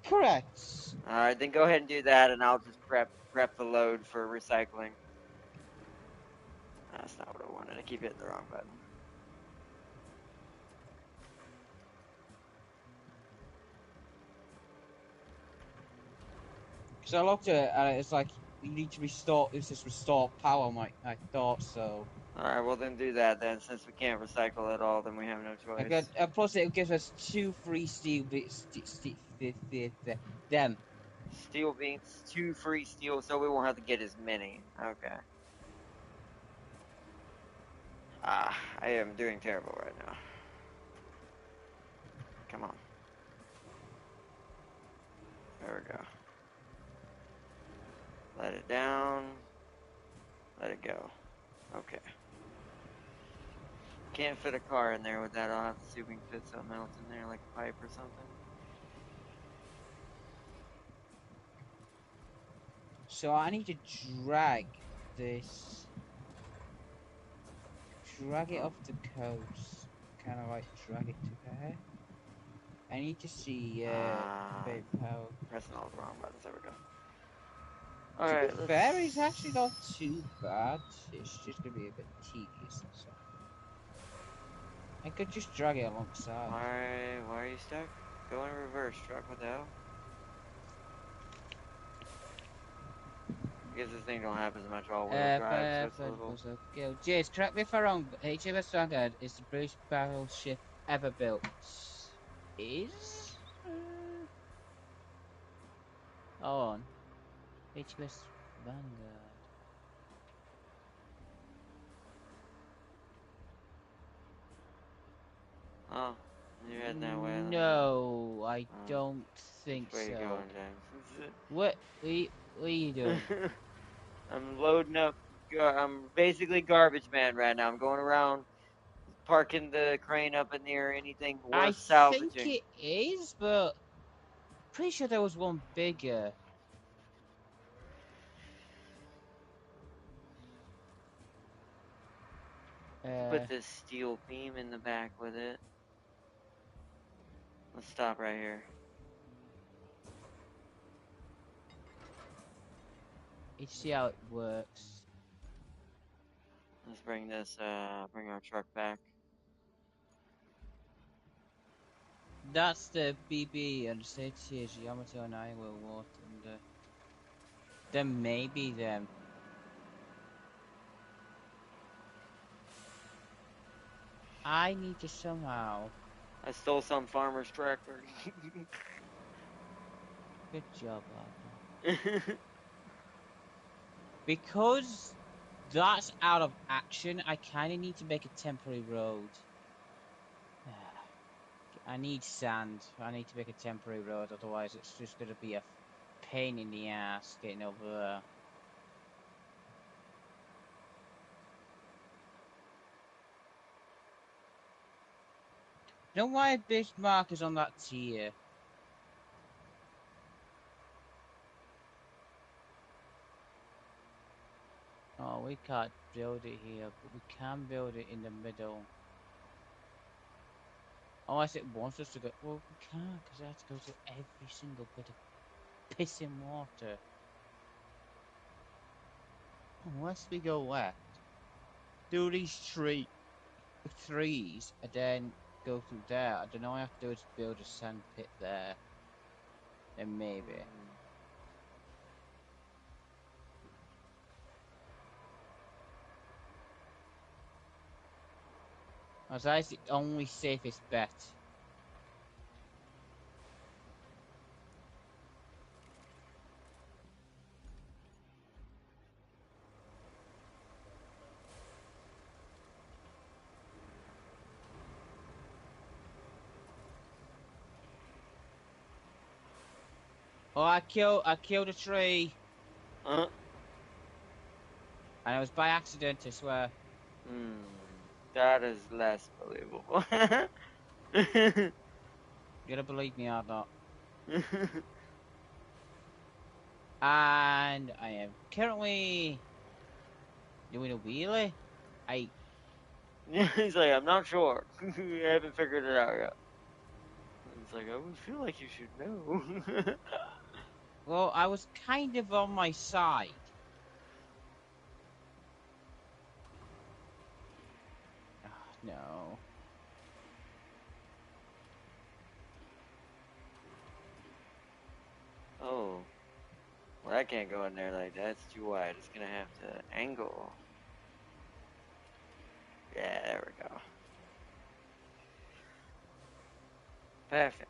Correct. All right, then go ahead and do that, and I'll just prep the load for recycling. That's not what I wanted. I keep hitting the wrong button. Because I looked at it and it's like you need to restore. It says restore power. I thought so. All right, well then do that then. Since we can't recycle at all, then we have no I choice. got. Plus, it gives us 2 free steel. Them. Steel beams, 2 free steel, so we won't have to get as many. Okay. I am doing terrible right now. Come on. There we go. Let it down. Let it go. Okay. Can't fit a car in there with that. I'll have to see if we can fit something else in there, like a pipe or something. So I need to drag this. Drag it Oh. off the coast. Kind of like drag it to there. I need to see power. Pressing all the wrong buttons. There we go. To be Alright, let's... fair, it's actually not too bad. It's just gonna be a bit tedious. So I could just drag it alongside. Why are you stuck? Go in reverse, truck. What the hell? I guess this thing don't have as much all-wheel drive, so it's a little... Jace, correct me if I'm wrong, but HMS Vanguard is the British battleship ever built. Is? Hold on. HMS Vanguard. Oh, you're heading that way. No, I Oh, don't think which way you so. going, James? What are you doing? I'm loading up. I'm basically garbage man right now. I'm going around parking the crane up in near anything I worth think salvaging. it is, but pretty sure there was one bigger. Put this steel beam in the back with it. Let's stop right here. Let's see how it works. Let's bring bring our truck back. That's the BB and CTS Yamato and I will walk and then maybe them. I need to somehow. I stole some farmer's tractor. Good job, Arthur. Because that's out of action, I kind of need to make a temporary road. I need sand. I need to make a temporary road, otherwise it's just going to be a pain in the ass getting over there. You know why Bismarck is on that tier? Oh, we can't build it here, but we can build it in the middle. Unless it wants us to go. Well, we can't, because I have to go to every single bit of pissing water. Unless we go left. Do these threes, and then go through there. I don't know, all I have to do is build a sand pit there. Then maybe. As that's the only safest bet. Oh, I killed a tree. Uh. And it was by accident, I swear. That is less believable. You gotta believe me or not. And I am currently doing a wheelie. He's like, I'm not sure. I haven't figured it out yet. It's like, I would feel like you should know. Well, I was kind of on my side. Oh, no. Oh. Well, I can't go in there like that. It's too wide. It's gonna have to angle. Yeah, there we go. Perfect.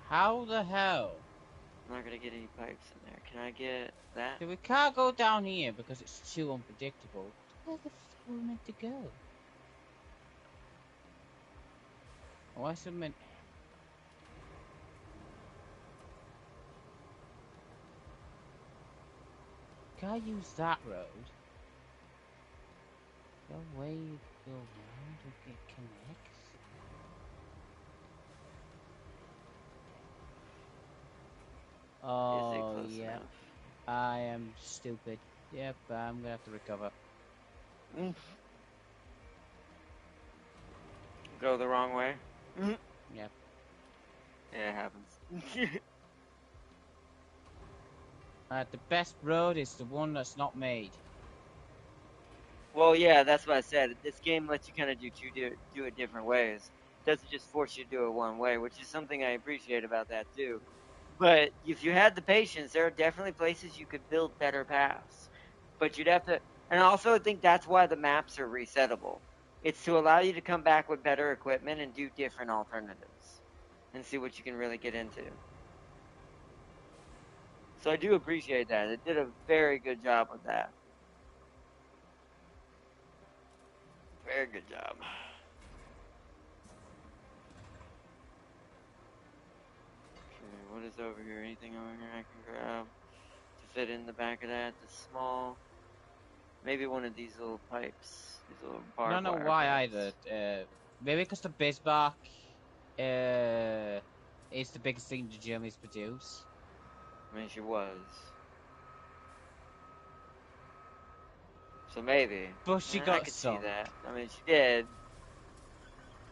How the hell? I'm not gonna get any pipes in there. Can I get that? So we can't go down here because it's too unpredictable. Where the fuck are we meant to go? Oh, I submit. Can't use that road. No way you go around if it connects. Is it Oh, close yeah. enough? I am stupid. Yep, I'm gonna have to recover. Go the wrong way? Yep. Yeah, it happens. The best road is the one that's not made. Well, yeah, that's what I said. This game lets you kind of do it different ways. It doesn't just force you to do it one way, which is something I appreciate about that too. But if you had the patience, there are definitely places you could build better paths. But you'd have to, and also I think that's why the maps are resettable. It's to allow you to come back with better equipment and do different alternatives and see what you can really get into. So I do appreciate that. It did a very good job with that. Very good job. Okay, what is over here? Anything over here I can grab to fit in the back of that? The small, maybe one of these little pipes, these little I don't barbed know wire why either. pipes. Maybe because the Bismarck is the biggest thing the Germans produce. I mean, she was. So maybe. But she I got could see some. that. I mean, she did.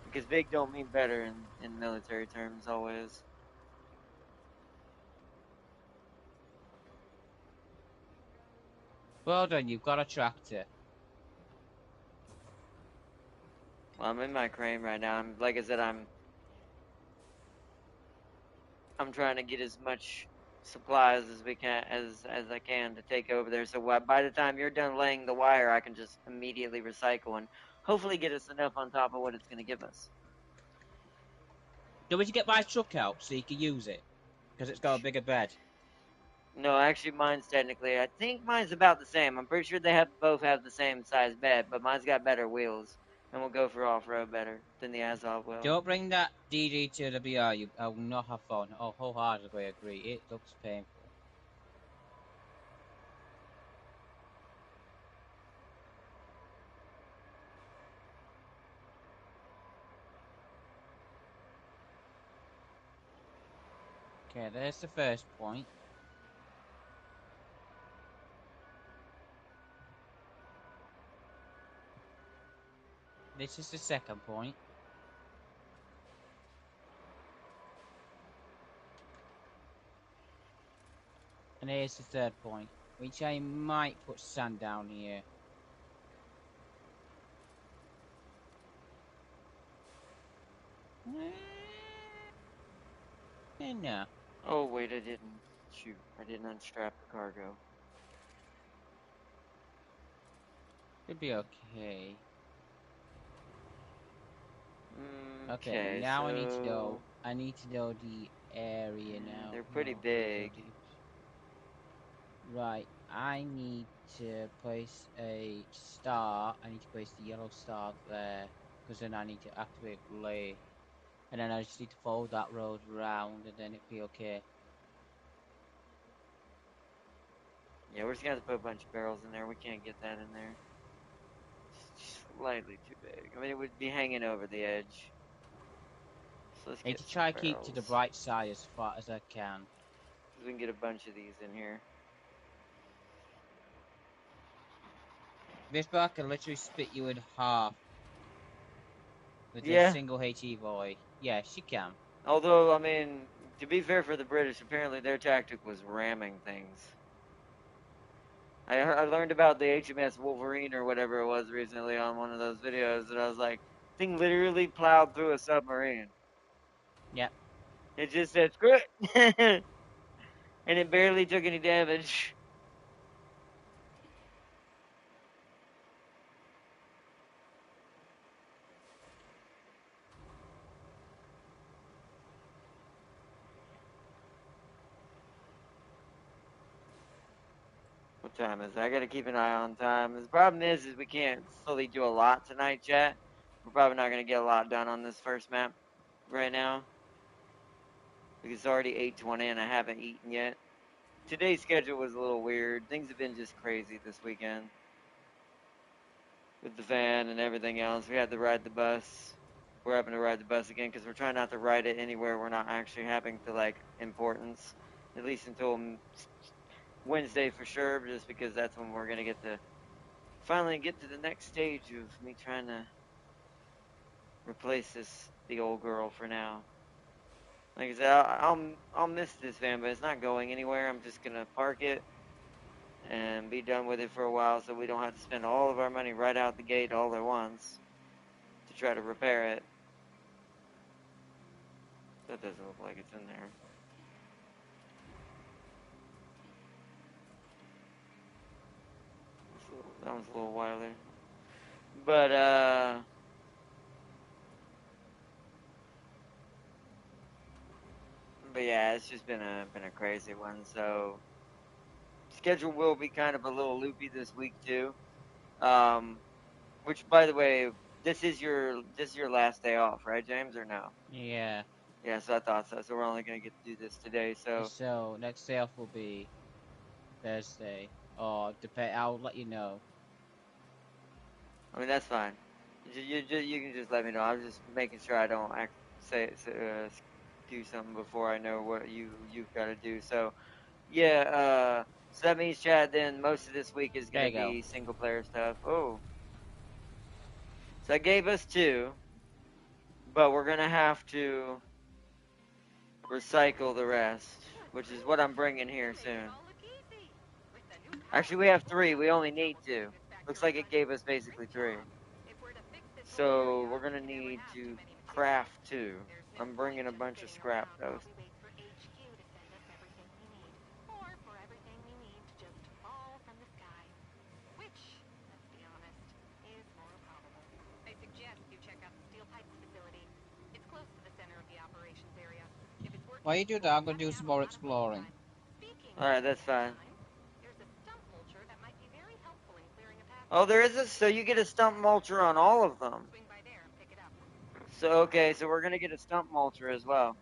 Because big don't mean better in military terms always. Well done, you've got a tractor. Well, I'm in my crane right now. Like I said, I'm trying to get as much supplies as we can as I can to take over there. So by the time you're done laying the wire, I can just immediately recycle and hopefully get us enough on top of what it's going to give us. Do we get my truck out so you can use it? Because it's got a bigger bed. No, actually, mine's technically. I think mine's about the same. I'm pretty sure they have both have the same size bed, but mine's got better wheels, and will go for off road better than the Azov will. Don't bring that DD to the BR. I will not have fun. Oh, wholeheartedly agree. It looks painful. Okay, there's the first point. This is the second point. And here's the third point, which I might put sand down here. No. Oh, wait, I didn't. Shoot, I didn't unstrap the cargo. Should be okay. Okay, Okay, now I need to know. so I need to know the area now. they're pretty No, those are big. right. I need to place a star. I need to place the yellow star there, because then I need to activate relay, and then I just need to follow that road around, and then it'll be okay. Yeah, we're just gonna have to put a bunch of barrels in there. We can't get that in there. It's slightly too big. I mean, it would be hanging over the edge. So let's I need get to some try keep to the barrels. bright side as far as I can. We can get a bunch of these in here. This bar can literally split you in half with a Yeah. single HE volley. Yeah, she can. Although, I mean, to be fair for the British, apparently their tactic was ramming things. I learned about the HMS Wolverine or whatever it was recently on one of those videos, and I was like, thing literally plowed through a submarine. Yep. It just said, screw it! And it barely took any damage. What time is it? I gotta keep an eye on time. The problem is we can't fully do a lot tonight, chat. We're probably not gonna get a lot done on this first map right now. Because it's already 8:20 and I haven't eaten yet. Today's schedule was a little weird. Things have been just crazy this weekend. With the van and everything else. We had to ride the bus. We're having to ride the bus again because we're trying not to ride it anywhere we're not actually having to, like, importance. At least until Wednesday for sure, just because that's when we're gonna get to finally get to the next stage of me trying to replace the old girl for now. Like I said, I'll miss this van, but it's not going anywhere. I'm just gonna park it and be done with it for a while, so we don't have to spend all of our money right out the gate all at once to try to repair it. That doesn't look like it's in there. That one's a little wilder. But but yeah, it's just been a crazy one. So schedule will be kind of a little loopy this week too. Um, which by the way, this is your last day off, right, James, or no? Yeah. Yeah, so I thought so. So we're only gonna get to do this today. So So next day off will be Thursday. Or depend. I'll let you know. I mean that's fine. You can just let me know. I'm just making sure I don't do something before I know what you've got to do. So yeah, so that means, Chad, then most of this week is There gonna you go. be single player stuff. Oh, so that gave us two, but we're gonna have to recycle the rest, which is what I'm bringing here soon. Actually, we have three. We only need two. Looks like it gave us basically three. So we're gonna need to craft two. I'm bringing a bunch of scrap though. While you do that, I'm gonna do some more exploring. Alright, that's fine. Oh, there is a, so you get a stump mulcher on all of them. So, okay, so we're gonna get a stump mulcher as well.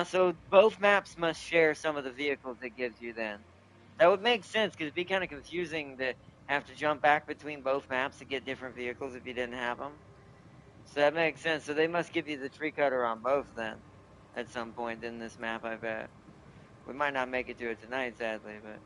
So both maps must share some of the vehicles it gives you then. That would make sense, because it'd be kind of confusing to have to jump back between both maps to get different vehicles if you didn't have them. So that makes sense. So they must give you the tree cutter on both then, at some point in this map. I bet we might not make it to it tonight, sadly, but.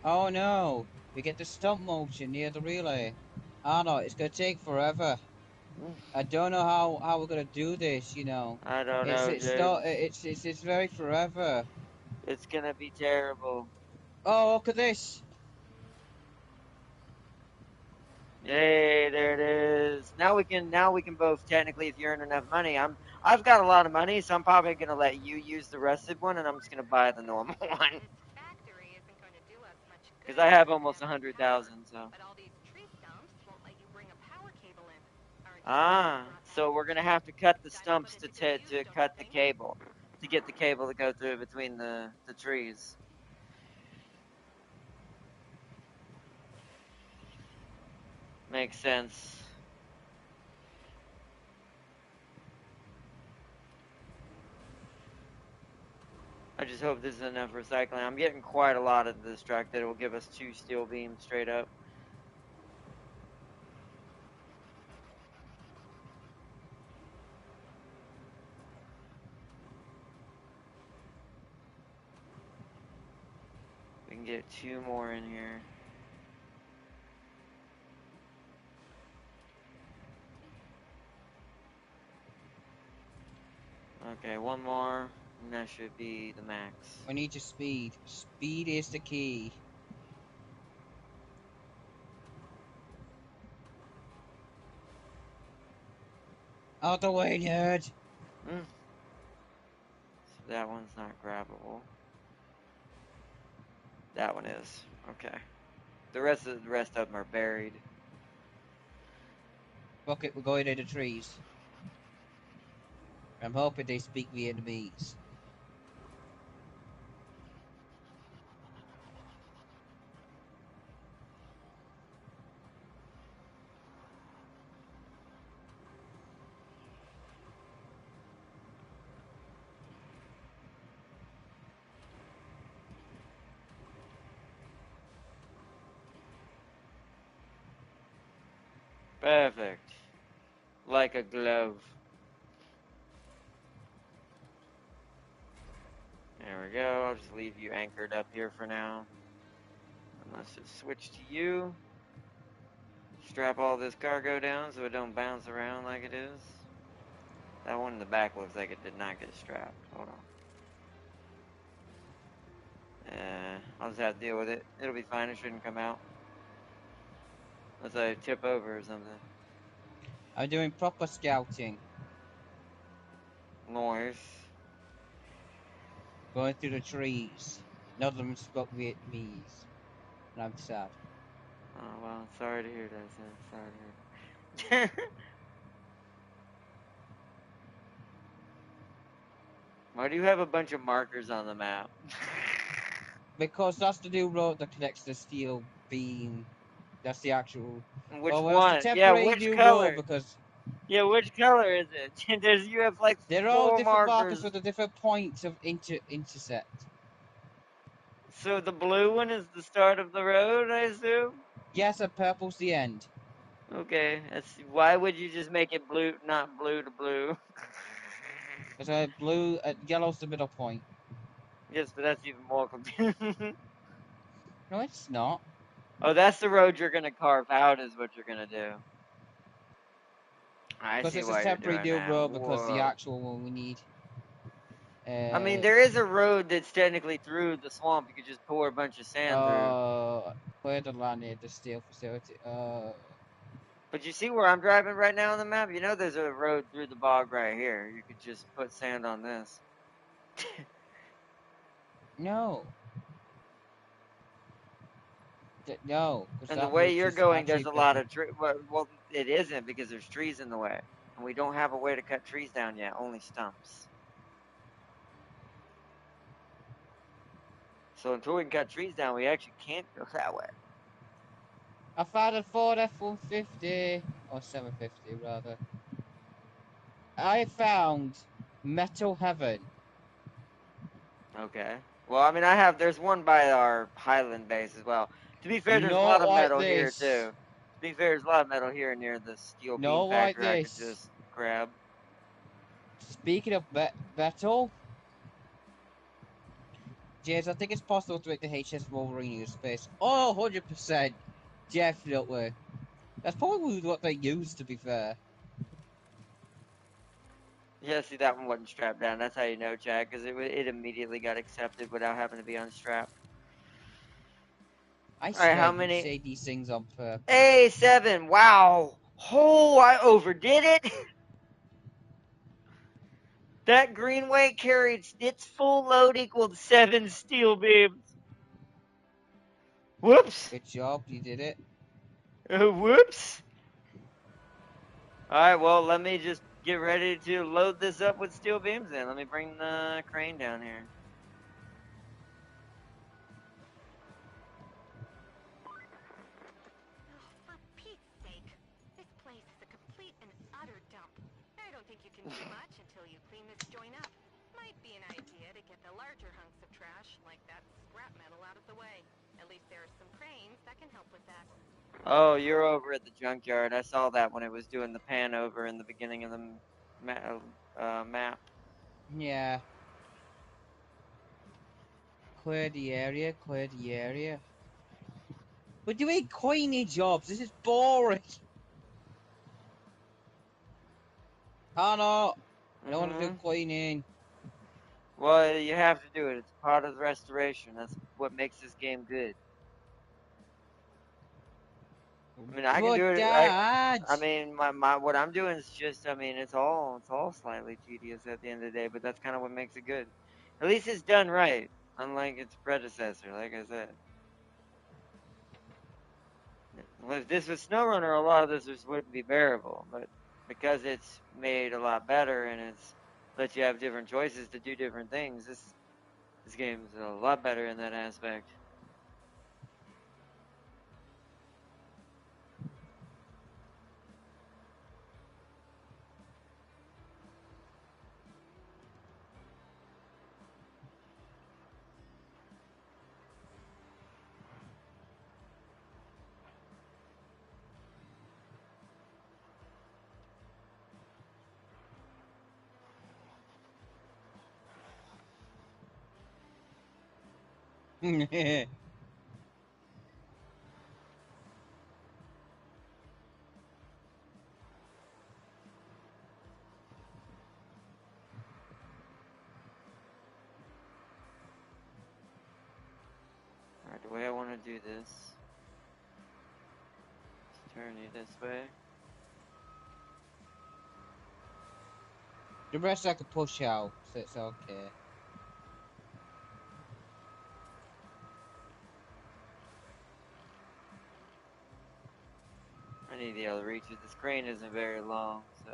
Oh no, we get the stump motion near the relay. Oh no, it's gonna take forever. Mm, I don't know how we're gonna do this. You know, I don't know, it's dude. not it's very forever. It's gonna be terrible. Oh, look at this. Yay, there it is. Now we can both technically, if you earn enough money. I've got a lot of money, so I'm probably gonna let you use the rusted one, and I'm just gonna buy the normal one. This factory isn't going to do us much Because good I if it have doesn't almost have a any hundred power. thousand, so. But all these tree stumps won't let you bring a power cable in. Aren't you glad you Ah, brought that? so we're gonna have to cut the Time to put stumps it to to good use, to don't you cut the think? cable, to get the cable to go through between the trees. Makes sense. I just hope this is enough recycling. I'm getting quite a lot of this truck that will give us 2 steel beams straight up. We can get 2 more in here. Okay, 1 more, and that should be the max. We need your speed. Speed is the key. Out the way, nerd. Mm. So that one's not grabbable. That one is. Okay. The rest of them are buried. Fuck it, we're going into trees. I'm hoping they speak Vietnamese. Perfect. Like a glove. There we go. I'll just leave you anchored up here for now. And let's just switch to you. Strap all this cargo down so it don't bounce around like it is. That one in the back looks like it did not get strapped. Hold on. I'll just have to deal with it. It'll be fine. It shouldn't come out. Unless I tip over or something. I'm doing proper scouting. Noise. Going through the trees. None of them spoke Vietnamese. And I'm sad. Oh, well, sorry to hear that, son. Sorry to hear that. Why do you have a bunch of markers on the map? Because that's the new road that connects the steel beam. That's the actual. Which Well, that's the one? Yeah, temporary which new road color? because Yeah, which color is it? You have like they're all 4 different markers markers. for the different points of intersect. So the blue one is the start of the road, I assume? Yes, and purple's the end. Okay, why would you just make it blue, not blue to blue? Because blue, yellow's the middle point. Yes, but that's even more confusing. No, it's not. Oh, that's the road you're gonna carve out, is what you're gonna do. I Because see it's a why you're temporary doing new that. road because the Whoa. actual one we need. I mean, Uh, there is a road that's technically through the swamp. You could just pour a bunch of sand through. where the land is, the steel facility. But you see where I'm driving right now on the map? You know there's a road through the bog right here. You could just put sand on this. No. No, because And the that way route you're is going, actually there's a lot better. of trees. Well, it isn't because there's trees in the way. And we don't have a way to cut trees down yet, only stumps. So until we can cut trees down, we actually can't go that way. I found a Ford F-150, or 750 rather. I found Metal Heaven. Okay. Well, I mean, there's one by our Highland base as well. To be fair, there's a lot Not of like metal here this. too. To be fair, there's a lot of metal here near the steel Not beam like factory I could this. just grab. Speaking of metal, James, I think it's possible to make the HS Wolverine use space. Oh, 100%. Definitely. That's probably what they use, to be fair. Yeah, see, that one wasn't strapped down. That's how you know, Chad, because it immediately got accepted without having to be unstrapped. I All right, swear how you many? say these things on purpose. A7. Wow. Oh, I overdid it. That Greenway carried its full load equaled 7 steel beams. Whoops. Good job, you did it. Whoops. All right, well, let me just get ready to load this up with steel beams then. Let me bring the crane down here. For Pete's sake. This place is a complete and utter dump. I don't think you can do much until you clean this joint up. Might be an idea to get the larger hunks of trash, like that scrap metal, out of the way. At least there are some cranes that can help with that. Oh, you're over at the junkyard. I saw that when it was doing the pan over in the beginning of the map. Yeah. Clear the area, clear the area. We're doing coiny jobs. This is boring. Oh no. I don't want to do Mm-hmm. cleaning. Well, you have to do it. It's part of the restoration. That's what makes this game good. I mean, I can But do it. Dad. I mean, what I'm doing is just. I mean, it's all slightly tedious at the end of the day, but that's kind of what makes it good. At least it's done right, unlike its predecessor. Like I said, well, if this was SnowRunner, a lot of this just wouldn't be bearable. But because it's made a lot better and it's let you have different choices to do different things, this game is a lot better in that aspect. Alright, the way I want to do this is turn you this way. The rest I could push out, so it's okay. I need to be able to reach it. This crane isn't very long, so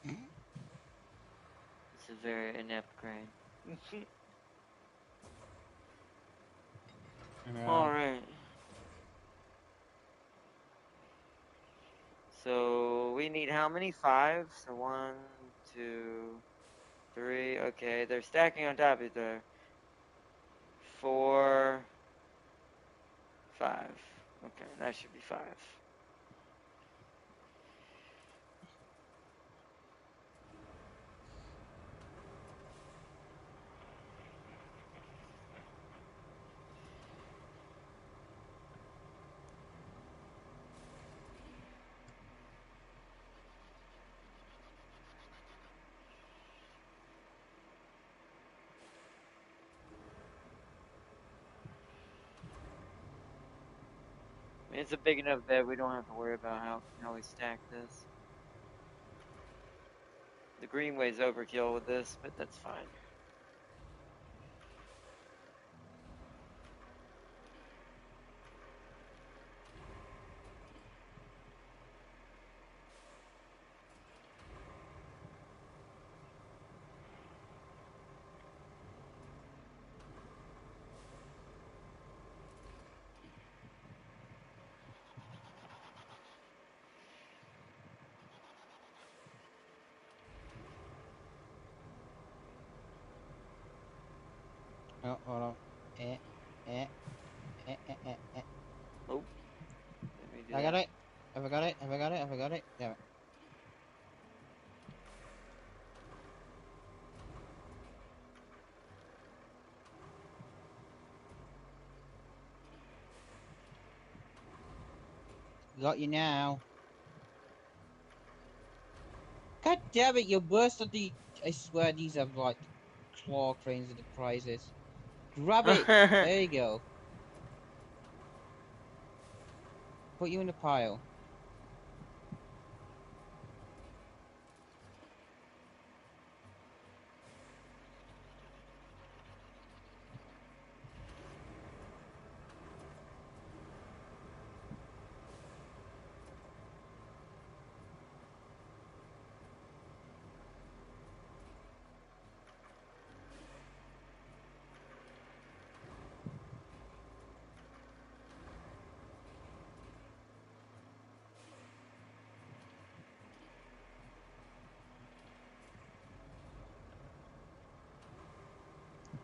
it's a very inept crane. Yeah. Alright. So we need how many? 5? So 1, 2, 3. Okay, they're stacking on top of each other. 4, 5. Okay, that should be 5. I mean, it's a big enough bed. We don't have to worry about how we stack this. The greenway's overkill with this, but that's fine. Oh, hold on. Eh, eh, eh. Oh, let me do I got that. it. Have I got it? Have I got it? Have I got it? Damn it. Got you now. God damn it, you're worse than the. I swear these are like claw cranes of the prizes. Grab it! There you go. Put you in the pile.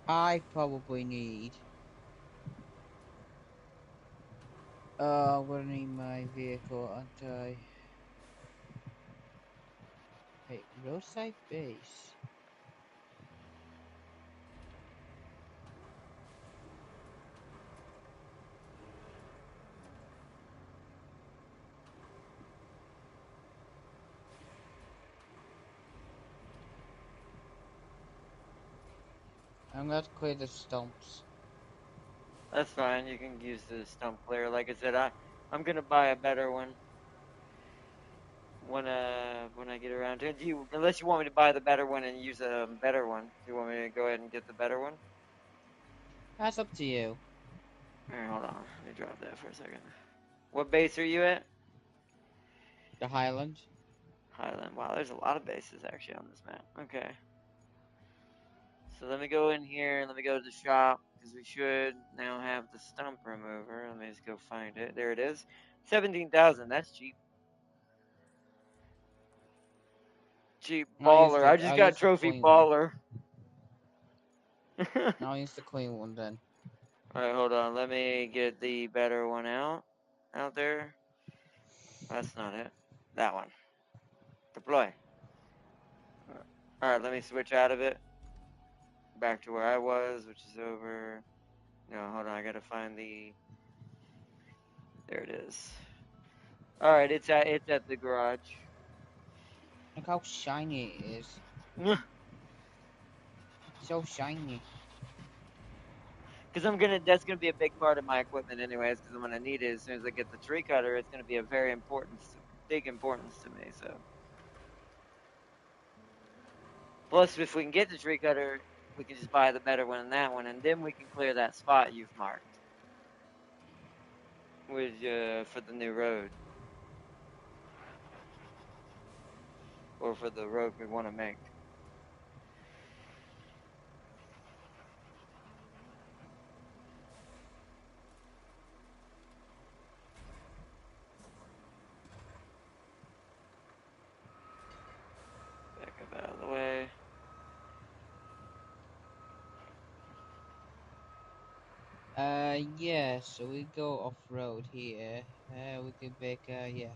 I probably need. I'm gonna need my vehicle, aren't I? Hey, roadside base. I'm gonna clear the stumps. That's fine. You can use the stump clear. Like I said, I'm gonna buy a better one when I get around to it. Do you, unless you want me to buy the better one and use a better one. Do you want me to go ahead and get the better one? That's up to you. All right, hold on. Let me drop that for a second. What base are you at? The Highland. Highland. Wow, there's a lot of bases actually on this map. Okay. So let me go in here and let me go to the shop because we should now have the stump remover. Let me just go find it. There it is. 17,000. That's cheap. Cheap baller. I just I got used the trophy clean one. baller. All I'll use the clean one then. right, hold on. Let me get the better one out there. That's not it. That one. Deploy. All right, let me switch out of it. Back to where I was, which is over. No, hold on. I gotta find the. There it is. All right, it's at the garage. Look how shiny it is. So shiny. Because that's gonna be a big part of my equipment anyways. Because I'm gonna need it as soon as I get the tree cutter. It's gonna be a very big importance to me. So, plus if we can get the tree cutter, we can just buy the better one than that one, and then we can clear that spot you've marked with for the new road or for the road we want to make. Back up out of the way. Yeah, so we go off road here. We can make, yeah.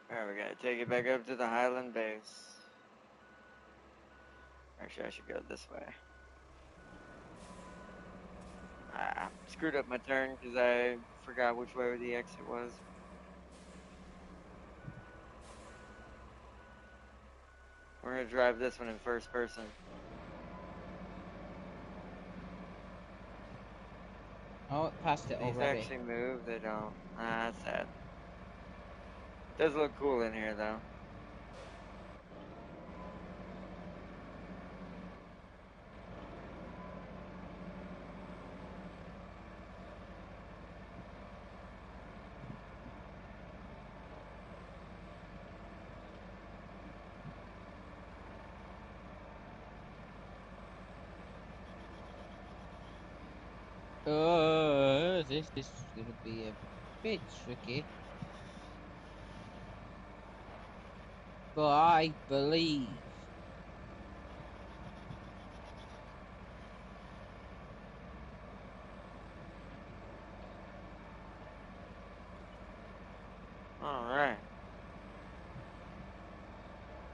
All right, we gotta take it back up to the Highland base. Actually, I should go this way. I screwed up my turn because I forgot which way the exit was. We're gonna drive this one in first person. Oh, it passed Do it these already. actually move? They don't. Ah, that's sad. Does look cool in here though. this is gonna be a bit tricky. But I believe. Alright.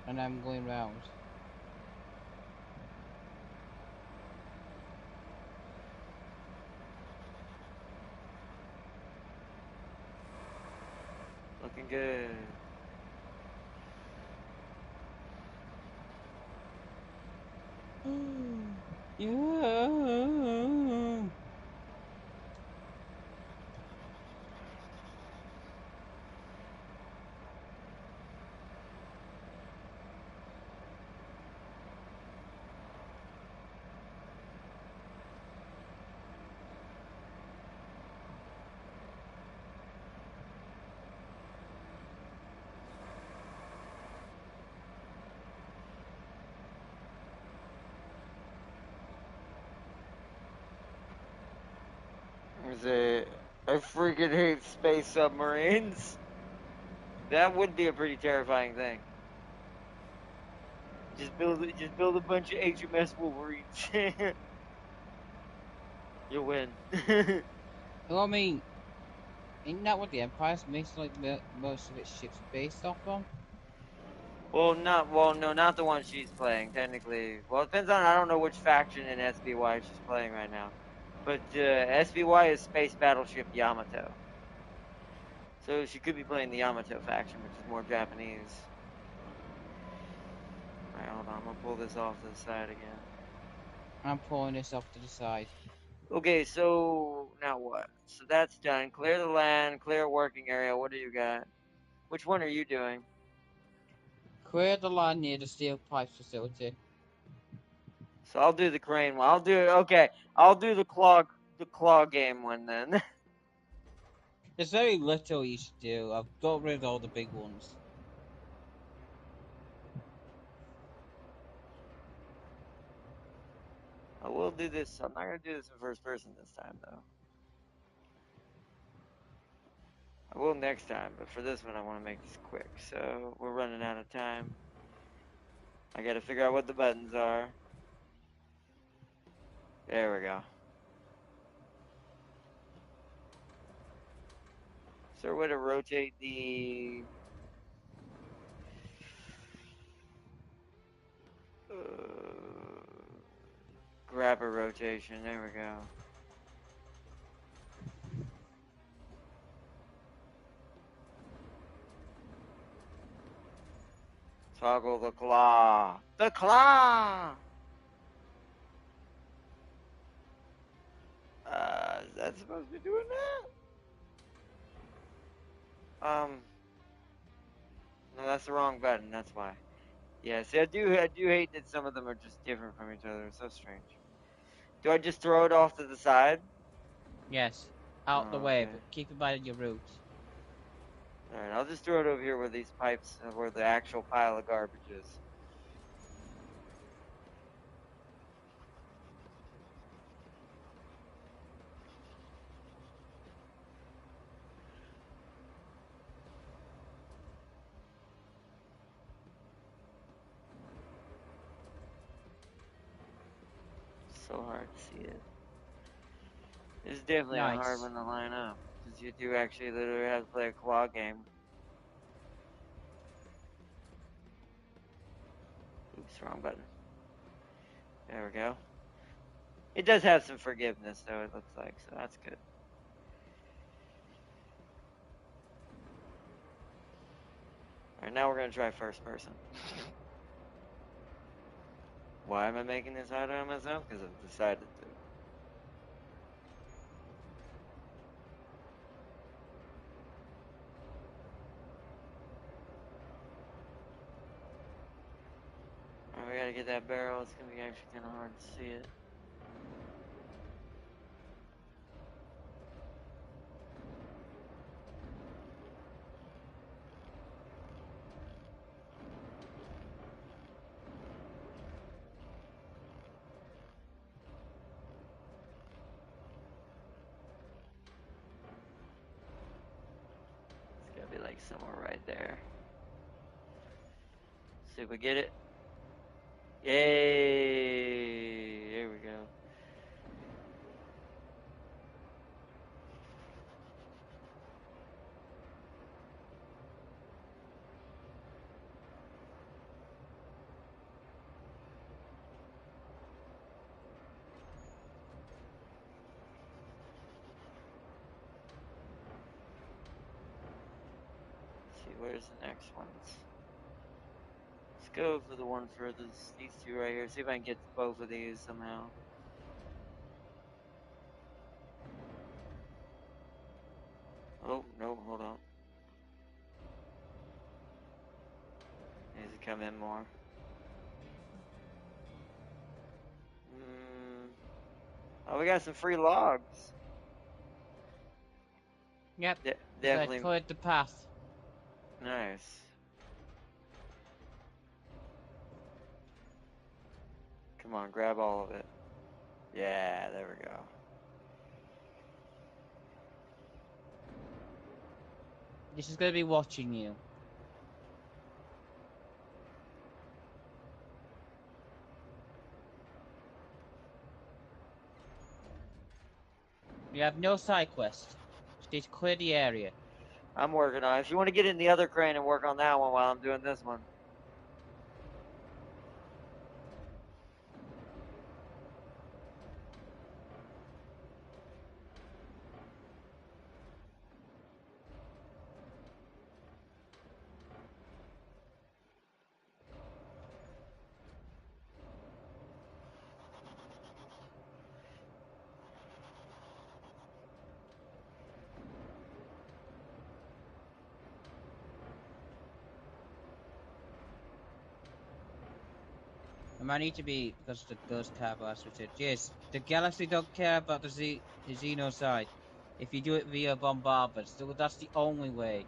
And I'm going round. Looking good. Yeah. I freaking hate space submarines. That would be a pretty terrifying thing. Just build a bunch of HMS Wolverines. You'll win. Well, I mean, ain't that what the Empire's makes like most of its ships are based off on? No, not the one she's playing. Technically, well, it depends on. I don't know which faction in SBY she's playing right now, but SBY is Space Battleship Yamato. So she could be playing the Yamato faction, which is more Japanese. All right, hold on. I'm gonna pull this off to the side again. I'm pulling this off to the side. Okay, so now what? So that's done. Clear the land, clear working area. What do you got? Which one are you doing? Clear the land near the steel pipes facility. So I'll do the crane one. Okay. I'll do the claw game one then. There's very little you should do. I've got rid of all the big ones. I will do this. I'm not gonna do this in first person this time though. I will next time, but for this one I want to make this quick. So we're running out of time. I gotta figure out what the buttons are. There we go. Is there a way to rotate the grabber rotation? There we go. Toggle the claw. The claw! Is that supposed to be doing that? No, that's the wrong button. That's why. Yeah, see, I do hate that some of them are just different from each other. It's so strange. Do I just throw it off to the side? Yes, out the Oh, way, okay. but keep in mind your route. All right, I'll just throw it over here where these pipes, where the actual pile of garbage is. So hard to see it. It's definitely a hard Nice. one to line up because you do actually literally have to play a claw game. Oops, wrong button. There we go. It does have some forgiveness, though, it looks like, so that's good. All right, now we're going to try first person. Why am I making this harder on myself? Because I've decided to. All right, we got to get that barrel. It's going to be actually kind of hard to see it. somewhere right there. See if we get it. Yay! There we go. See, where's the next ones? Let's go for the one furthest. These two right here. See if I can get both of these somehow. Oh, no, hold on. Needs to come in more. Oh, we got some free logs. Yep. Definitely. I cleared the path. Nice. Come on, grab all of it. Yeah, there we go. This is gonna be watching you. You have no side quest. Just clear the area. I'm working on it. If you want to get in the other crane and work on that one while I'm doing this one. It might need to be because the ghost car blast with it. Yes, the galaxy don't care about the Xenocide. If you do it via bombardment, so that's the only way.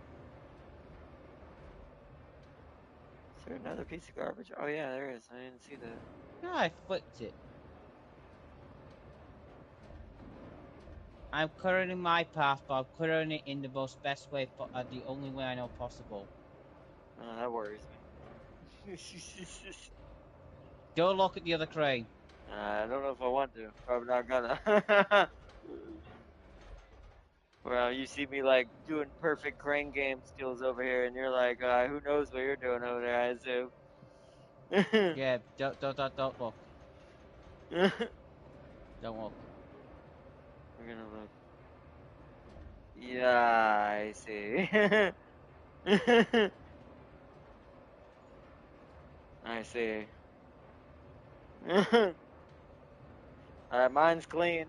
Is there another piece of garbage? Oh yeah, there is. I didn't see that. No, I flipped it. I'm clearing my path, but I'm clearing it in the most best way, the only way I know possible. Oh, that worries me. Don't look at the other crane. I don't know if I want to. Probably not gonna. Well, you see me like doing perfect crane game skills over here, and you're like, who knows what you're doing over there? I assume. Yeah, don't look. We're Don't look. gonna look. Yeah, I see. I see. Alright, mine's clean.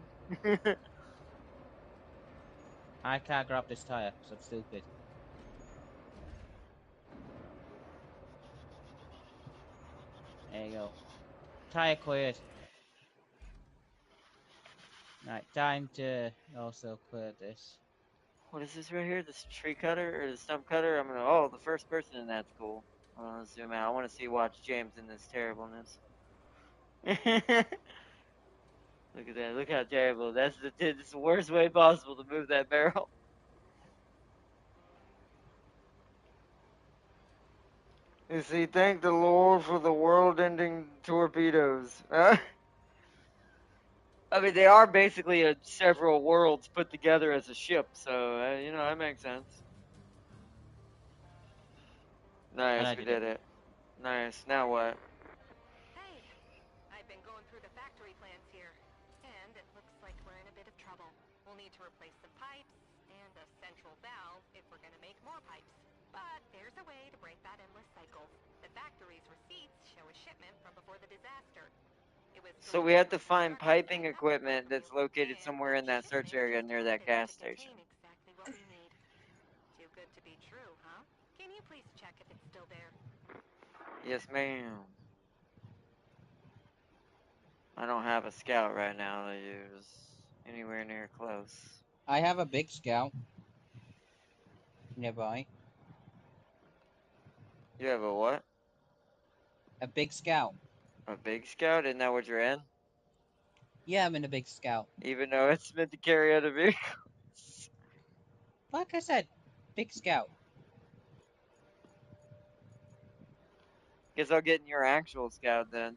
I can't grab this tire because I'm stupid. There you go. Tire cleared. Right, time to also clear this. What is this right here? This tree cutter or the stump cutter? I'm gonna. Oh, the first person in that's cool. I want to zoom out. I want to see watch James in this terribleness. Look at that. Look how terrible. It's the worst way possible to move that barrel. You see, thank the Lord for the world-ending torpedoes. I mean, they are basically several worlds put together as a ship, so that makes sense. And Nice, I we did it. did it. Nice. Now what? Hey, I've been going through the factory plants here, and it looks like we're in a bit of trouble. We'll need to replace some pipes and a central valve if we're going to make more pipes. But there's a way to break that endless cycle. The factory's receipts show a shipment from before the disaster. It was So we delivered have for to find construction piping and upkeep equipment value, that's located and somewhere that in that search shipment area is near that targeted gas to station. contain exactly what we need. Too good to be true, huh? Can you please check if it's still there? Yes, ma'am. I don't have a scout right now to use anywhere near close. I have a big scout nearby. You have a what? A big scout. A big scout? Isn't that what you're in? Yeah, I'm in a big scout. Even though it's meant to carry other vehicles. Like I said, big scout. Guess I'll get in your actual scout then.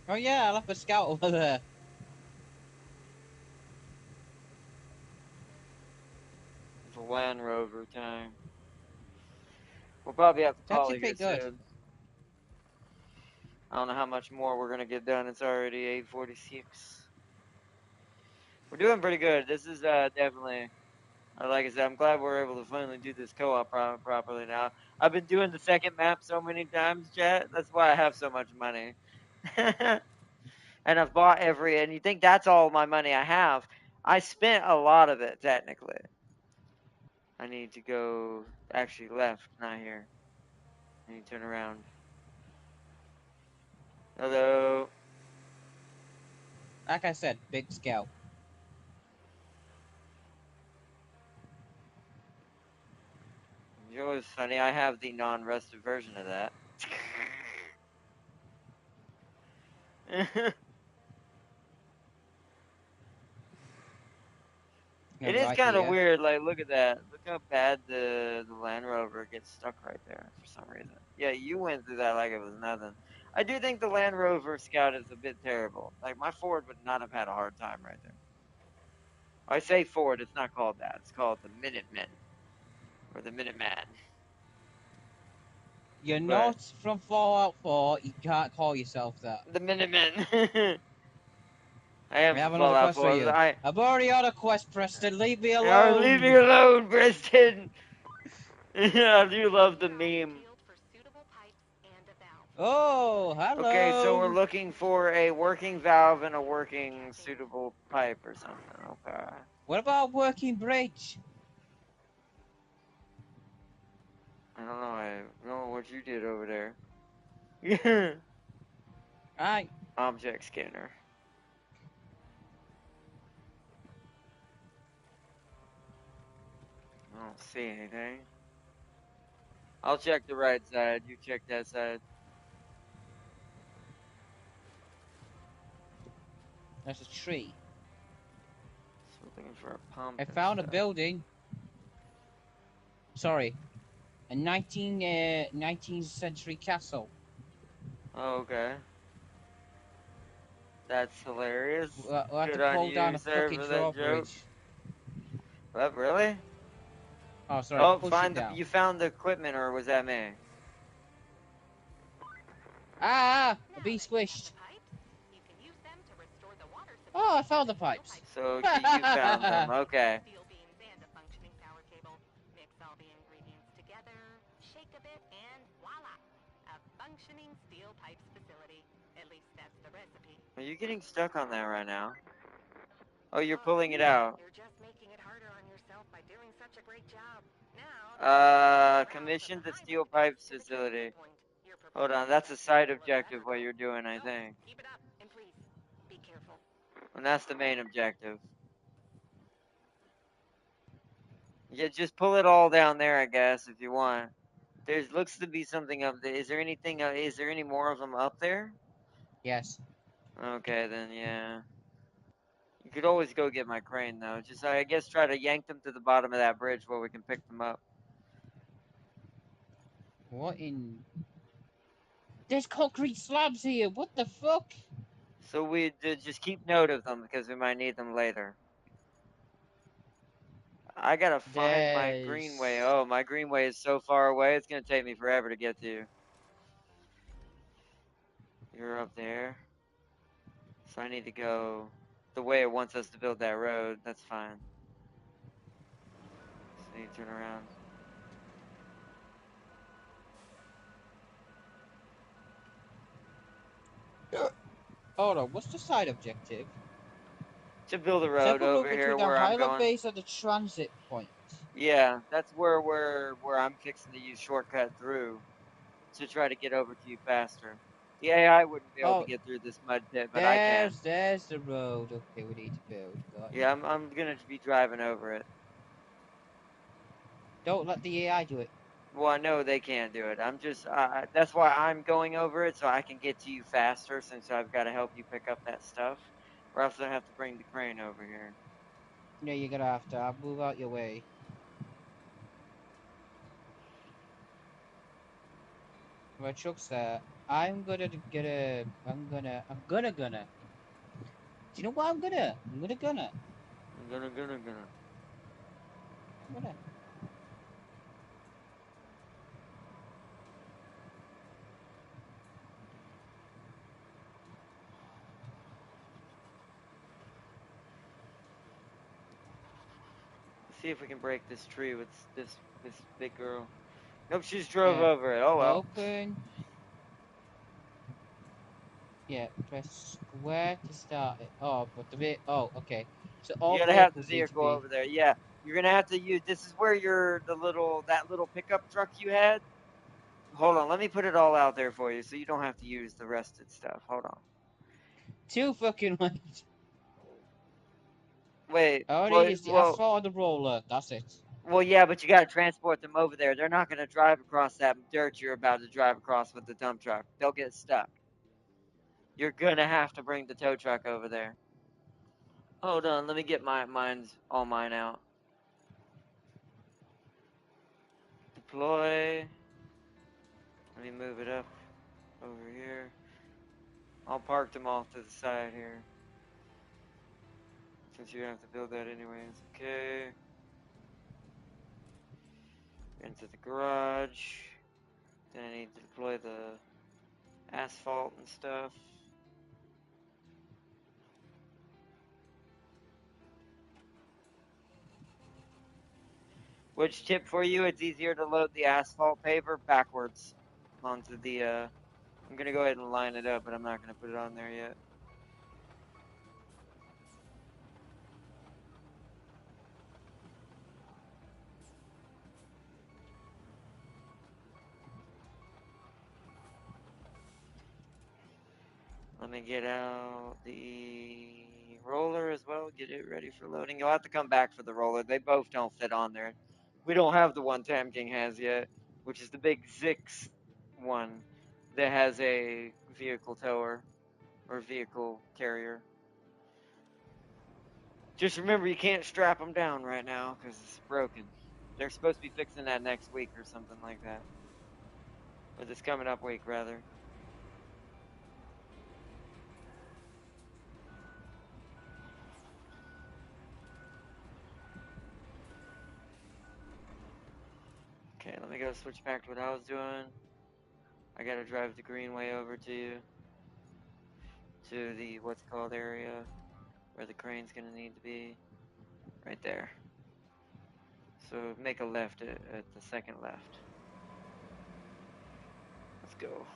Oh yeah, I left a scout over there. It's Land Rover time. We'll probably have to It's call actually it here pretty good. soon. I don't know how much more we're gonna get done. It's already 8:46. We're doing pretty good. This is definitely, like I said, I'm glad we're able to finally do this co-op properly now. I've been doing the second map so many times, chat. That's why I have so much money. And I've bought and you think that's all my money I have. I spent a lot of it, technically. I need to go, actually left, not here. I need to turn around. Hello. Like I said, big scout. You know what's funny? I have the non-rusted version of that. Yeah, It is right kind of here. weird. Like, look at that. Look how bad the Land Rover gets stuck right there for some reason. Yeah, you went through that like it was nothing. I do think the Land Rover Scout is a bit terrible. Like, my Ford would not have had a hard time right there. I say Ford, it's not called that. It's called the Minutemen or the Minuteman. You're But not from Fallout 4. You can't call yourself that. the Minutemen. I am I from have another Fallout quest for 4. you. I've already on a quest, Preston. Leave me Leave me alone. alone, Preston. I do love the Browse the meme. field for suitable pipes and a valve. Oh, Okay, so we're hello. looking for a working valve and a working suitable pipe or something. Okay. What about working bridge? I don't know. I don't know what you did over there. Right. Object scanner. I don't see anything. I'll check the right side. You check that side. There's a tree. So we're looking for a pump I and found a stuff. building. Sorry. A 19th century castle. Oh, okay. That's hilarious. We'll have to Good on pull down you, a sir, fucking for that joke. drawbridge. What, really? Oh, sorry. Oh, Push it down. you found the equipment, or was that me? Ah! A Now bee that you have squished. the pipes, you can use them to restore the water Oh, I supply found to the the steel pipes. pipe So system. you found them. Okay. Steel beams and a functioning power cable. Mix all the ingredients together, shake a bit, and voila! A functioning steel pipes facility. At least that's the recipe. Are you getting stuck on that right now? Oh, you're Oh, pulling it out. you're just making it harder on yourself by doing such a great job. Now, Commission the steel pipes facility. point. You're Hold preparing on, to that's take a the side fuel objective what electrical. you're doing, I So, think. keep it up, and please, be careful. And that's the main objective. Yeah, just pull it all down there, I guess, if you want. There's looks to be something up there. Is there anything? Is there any more of them up there? Yes. Okay, then yeah. You could always go get my crane though. Just I guess try to yank them to the bottom of that bridge where we can pick them up. What in... There's concrete slabs here. What the fuck? So we just keep note of them because we might need them later. I gotta find my greenway. There's... Oh, my greenway is so far away. It's gonna take me forever to get to you. You're up there. So I need to go the way it wants us to build that road. That's fine. So I need to turn around. Hold on, what's the side objective? To build a road Several over road here between the where I'm Highland going. base and the transit point. Yeah, that's where I'm fixing to use shortcut through to try to get over to you faster. The AI wouldn't be able to Oh, get through this mud pit, but I can. there's the road. Okay, we need to build. Got Yeah, you. I'm gonna be driving over it. Don't let the AI do it. Well, I know they can't do it. I'm just that's why I'm going over it so I can get to you faster since I've got to help you pick up that stuff, or else I have to bring the crane over here. No, you're gonna have to. I'll move out your way. My truck's there. I'm gonna get a. I'm gonna. Do you know what I'm gonna? I'm gonna. I'm gonna. Let's see if we can break this tree with this big girl. Nope, she just drove Yeah. over it. Oh well. Open. Yeah. Press square to start it. Oh, but the bit. Oh, okay. So You all gotta have the vehicles need to vehicle be. over there. Yeah, you're gonna have to use. This is where that little pickup truck you had. Hold on, let me put it all out there for you, so you don't have to use the rested stuff. Hold on. Too fucking much. Wait. All I need Well, is the well, asphalt and the roller. That's it. well. Yeah, but you gotta transport them over there. They're not gonna drive across that dirt you're about to drive across with the dump truck. They'll get stuck. You're gonna have to bring the tow truck over there. Hold on, let me get all mine out. Deploy. Let me move it up over here. I'll park them off to the side here, since you have to build that anyways. Okay. Into the garage. Then I need to deploy the asphalt and stuff. Which tip for you? It's easier to load the asphalt paver backwards onto the. I'm gonna go ahead and line it up, but I'm not gonna put it on there yet. Let me get out the roller as well, get it ready for loading. You'll have to come back for the roller. They both don't fit on there. We don't have the one Tam King has yet, which is the big Zix one that has a vehicle tower or vehicle carrier. Just remember, you can't strap them down right now because it's broken. They're supposed to be fixing that next week or something like that. Or this coming up week, rather. Okay, let me go switch back to what I was doing. I gotta drive the greenway over to you. To the what's called area where the crane's gonna need to be. Right there. So make a left at the second left. Let's go.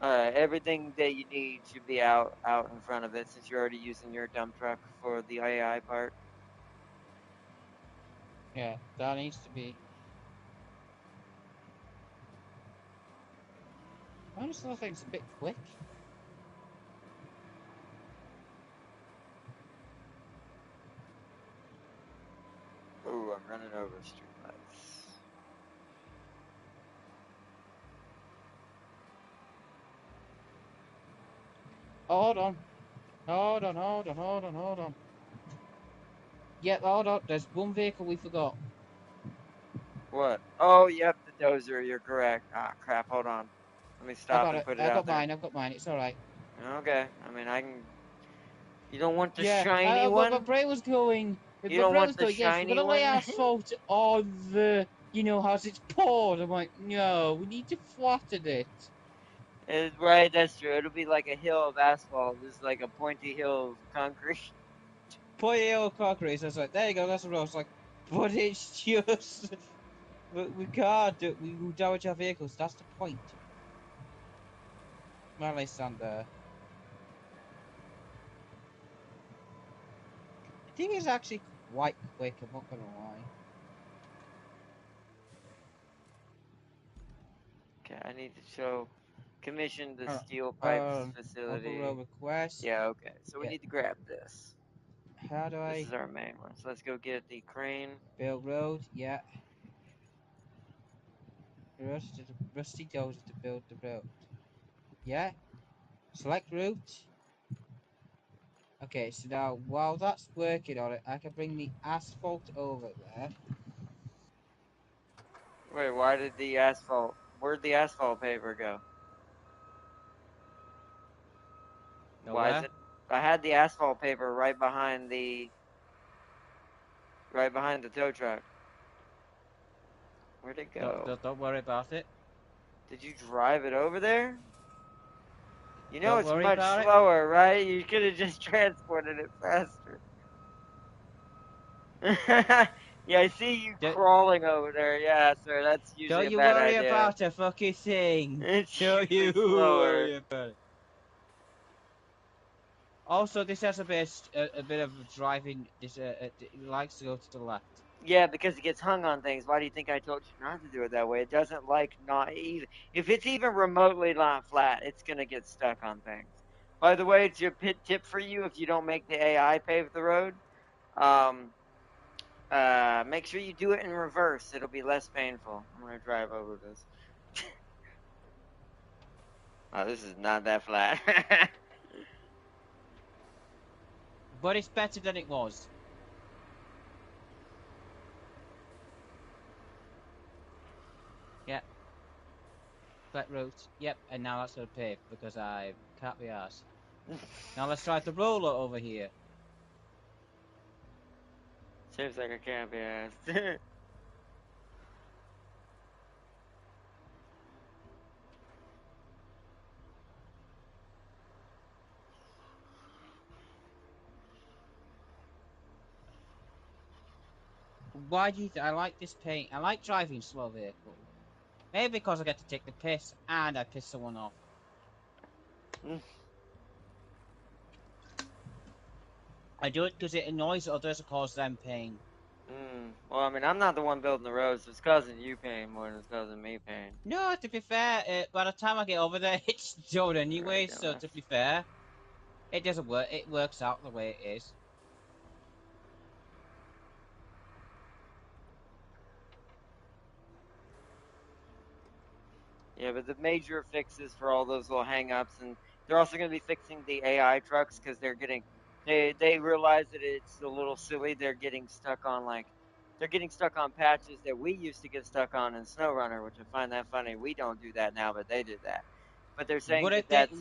Alright, everything that you need should be out in front of it since you're already using your dump truck for the AI part. Yeah, that needs to be. I just thought things a bit quick. Ooh, I'm running over streetlights. Hold on. Hold on, hold on, hold on, hold on. Yeah, hold on. There's one vehicle we forgot. What? Oh, yep, the dozer. You're correct. Ah, crap. Hold on. Let me I stop got and it. put it I out got there. mine. I've got mine. It's all right. Okay. I mean, I can. You don't want the Yeah. shiny But my one? brain was going. You My don't brain want was the going. Yes, we're shiny gonna lay one? asphalt on the. As it's poured. I'm like, no, we need to flatten it. Right, that's true. It'll be like a hill of asphalt, just like a pointy hill of concrete. Put it on concrete. So I was like, there you go. That's the road. I was like, but it's just. We can't do. We will damage our vehicles. That's the point. Well, I stand there. I think it's actually quite quick. I'm not gonna lie. Okay, I need to show commission the Alright. steel pipes Overall facility. request. Yeah, okay. So we Yeah. need to grab this. How do This I is our main one. So let's go get the crane. build road? Yeah. Rusty dozer to build the road. Yeah. Select route. Okay, so now while that's working on it, I can bring the asphalt over there. Wait, why did the asphalt? Where'd the asphalt paper go? Why is Nowhere. it? I had the asphalt paper right behind the tow truck. Where'd it go? Don't worry about it. Did you drive it over there? You know Don't it's worry much about it. slower, right? You could have just transported it faster. Yeah, I see you Don't, crawling over there. Yeah, sir, that's usually don't a you bad worry idea. about a fucking thing. It's Don't usually you slower. worry about it. Also, this has a bit of driving. It likes to go to the left. Yeah, because it gets hung on things. Why do you think I told you not to do it that way? It doesn't like not even if it's even remotely not flat, it's gonna get stuck on things. By the way, it's your pit tip for you if you don't make the AI pave the road. Um, make sure you do it in reverse. It'll be less painful. I'm gonna drive over this. Oh, this is not that flat. But it's better than it was. Yep. Flat roads. Yep. And now that's gonna pave because I can't be arsed. Now let's try the roller over here. Seems like I can't be asked. Why do you I like this paint? I like driving slow vehicle. Maybe because I get to take the piss and I piss someone off. I do it because it annoys others and causes them pain. Well, I mean, I'm not the one building the roads. It's causing you pain more than it's causing me pain. No, to be fair, by the time I get over there, it's done Alright, anyway. So dumbass. to be fair, it doesn't work. It works out the way it is. Yeah, but the major fixes for all those little hang-ups, and they're also going to be fixing the AI trucks because they realize that it's a little silly. They're getting stuck on patches that we used to get stuck on in SnowRunner, which I find that funny. We don't do that now, but they do that. But they're saying What that if they, that's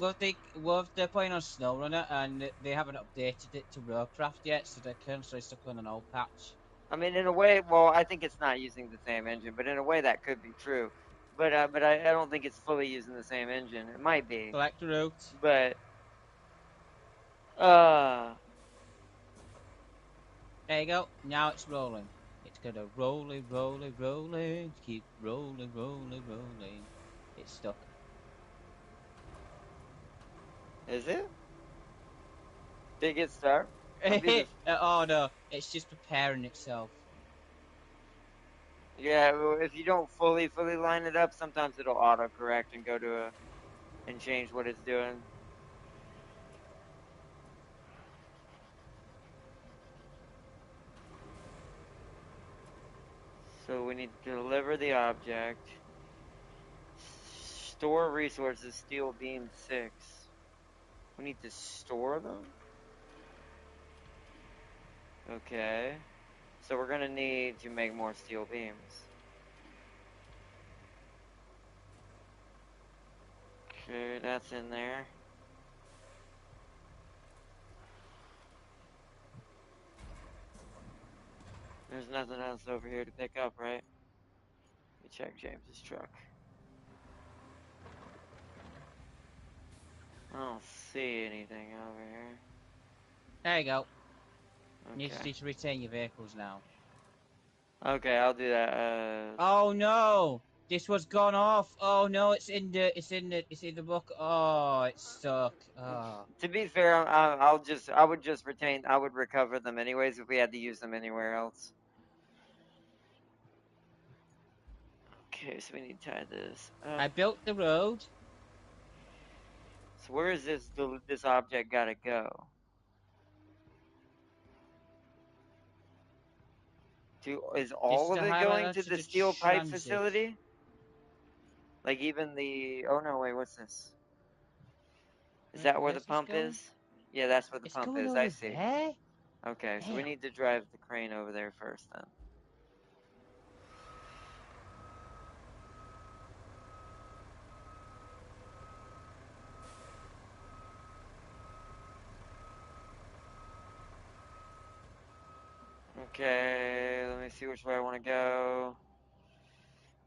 what if they're playing on SnowRunner and they haven't updated it to Roadcraft yet, so they're currently stuck on an old patch? I mean, in a way, well, I think it's not using the same engine, but in a way that could be true. But I don't think it's fully using the same engine. It might be, Select the route. but uh, There you go. Now it's rolling. It's gonna rolling, rolling, rolling. Keep rolling, rolling, rolling. It's stuck. is it? Did it get stuck? I'll be the Oh no, it's just preparing itself. Yeah. Well, if you don't fully line it up, sometimes it'll autocorrect and go to a and change what it's doing. So we need to deliver the object. Store resources. Steel beam 6. We need to store them. Okay. So we're gonna need to make more steel beams. Okay, that's in there. There's nothing else over here to pick up, right? Let me check James's truck. I don't see anything over here. There you go. You Okay. just need to retain your vehicles now. Okay, I'll do that. Oh no! This was gone off. Oh no, it's in the book. Oh, it's stuck. Oh. To be fair, I would recover them anyways if we had to use them anywhere else. Okay, so we need to tie this up. I built the road. So where is this object gotta go? Is This is all of the it going highlighter to to the the steel pipe transit. facility? Like even the oh no, wait, what's this? Is that where the Where's this pump going? is? Yeah, that's where the It's pump going is. I over see. there? Okay, so we Damn. need to drive the crane over there first then. Okay, let me see which way I want to go.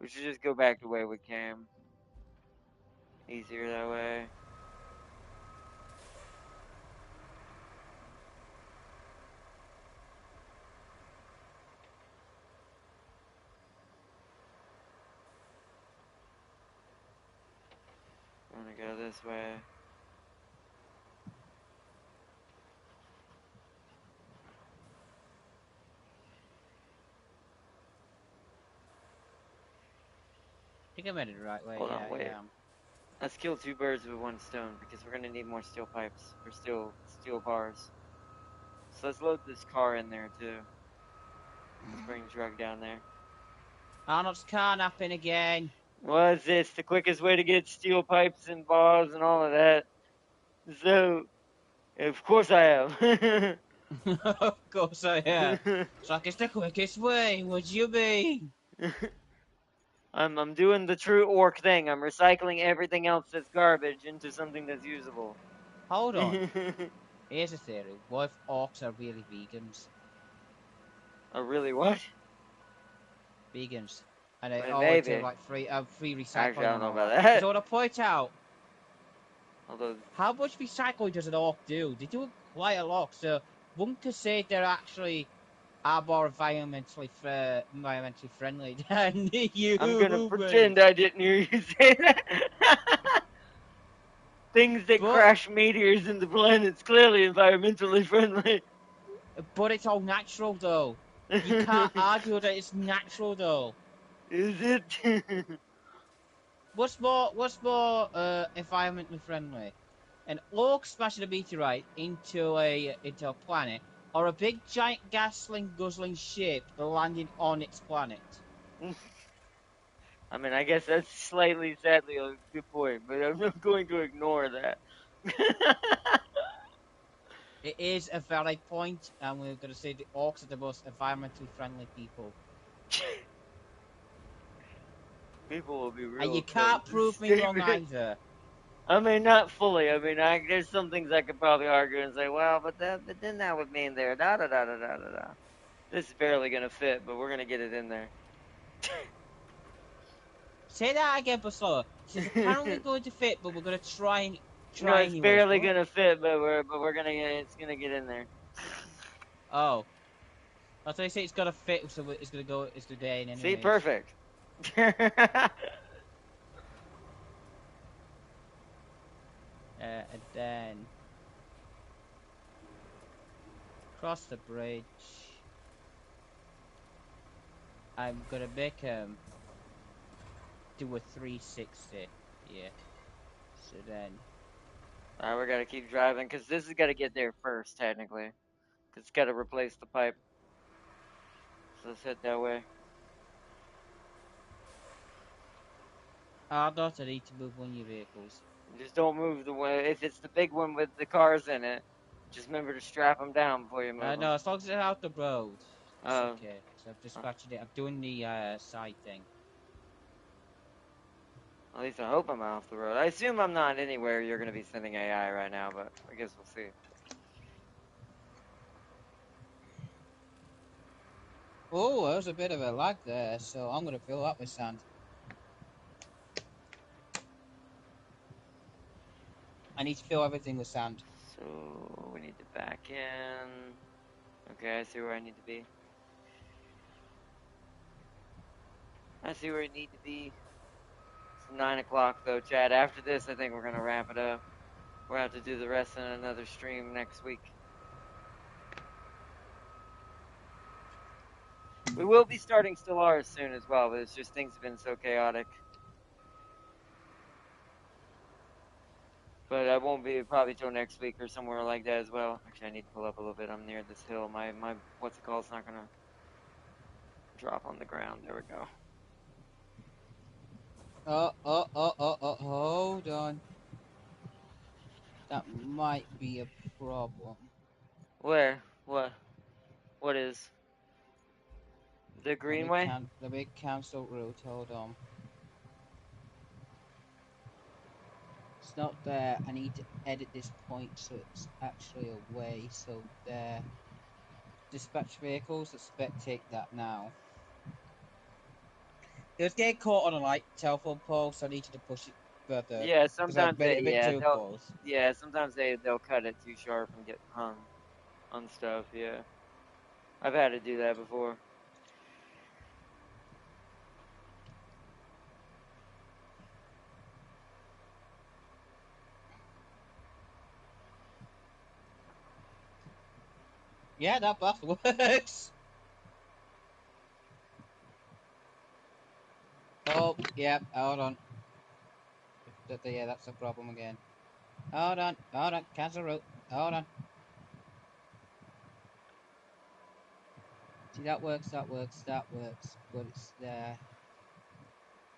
We should just go back the way we came. Easier that way. I'm gonna go this way. I think I'm headed the right way. Hold Yeah, on, wait. I am. Let's kill 2 birds with 1 stone because we're gonna need more steel pipes or steel bars. So let's load this car in there too. Let's bring the truck down there. Arnold's car napping again. What is this? The quickest way to get steel pipes and bars and all of that. So, of course I am. Of course I am. Truck is the quickest way. Would you be? I'm doing the true orc thing. I'm recycling everything else that's garbage into something that's usable. Hold on. Here's a theory. What if orcs are really vegans? Oh, really? What? Vegans. And they Well, always have maybe. like free Actually, I recycling don't and know all about that. Because I that. want to point out, Although, how much recycling does an orc do? They do quite a lot. So one could say they're actually are more environmentally friendly than the I'm gonna pretend humans. I didn't hear you say that. Things that But crash meteors into planets clearly environmentally friendly. it's all natural though. You can't argue that it's natural though. Is it? What's more environmentally friendly? An orc smashing a meteorite into a planet, or a big giant gasoline guzzling ship landing on its planet? I mean, I guess that's slightly, sadly, a good point, but I'm not going to ignore that. It is a valid point, and we're going to say the orcs are the most environmentally friendly people. People will be And real you upset can't with this prove me wrong statement. either. I mean, not fully. I mean, there's some things I could probably argue and say, well, but then that would mean there, da da da da da da da. This is barely gonna fit, but we're gonna get it in there. Say that again, but slower. This is apparently going to fit, but we're going to No, try it's anyways. barely What? gonna fit, but we're gonna it's gonna get in there. Oh, I thought you say it's going to fit, so it's going to go. It's going to get in See, anyways. perfect. And then cross the bridge. I'm gonna make do a 360. Yeah. So then, Alright, we gotta keep driving because this has got to get there first, technically. Cause it's got to replace the pipe. So let's head that way. I don't need to move one of your vehicles. Just don't move the way. If it's the big one with the cars in it, just remember to strap them down before you move them. No, as long as it's out the road, it's Uh, okay. So I'm dispatching it. I'm doing the side thing. at least I hope I'm off the road. I assume I'm not anywhere you're gonna be sending AI right now, but I guess we'll see. Oh, there was a bit of a lag there, so I'm gonna fill that with sand. I need to fill everything with sand. So we need to back in. Okay, I see where I need to be. I see where I need to be. It's 9 o'clock though, Chad. After this, I think we're gonna wrap it up. We'll have to do the rest in another stream next week. We will be starting Stellaris soon as well, but it's just things have been so chaotic. But I won't be probably till next week or somewhere like that as well. Actually, I need to pull up a little bit. I'm near this hill. My what's it called? It's not gonna drop on the ground. There we go. Hold on. That might be a problem. Where? What? What is the Greenway? Let me cancel route. Hold on. It's not there. I need to edit this point so it's actually away. So there. dispatch vehicles that spectate that now. It was getting caught on a like telephone pole, so I needed to push it further Yeah, because I sometimes bent they it a bit yeah too they'll close. yeah sometimes they'll cut it too sharp and get hung on stuff. Yeah, I've had to do that before. Yeah, that bus works. Oh, yeah, hold on. Yeah, that's a problem again. Hold on, cancel route. Hold on. See, that works, but it's there.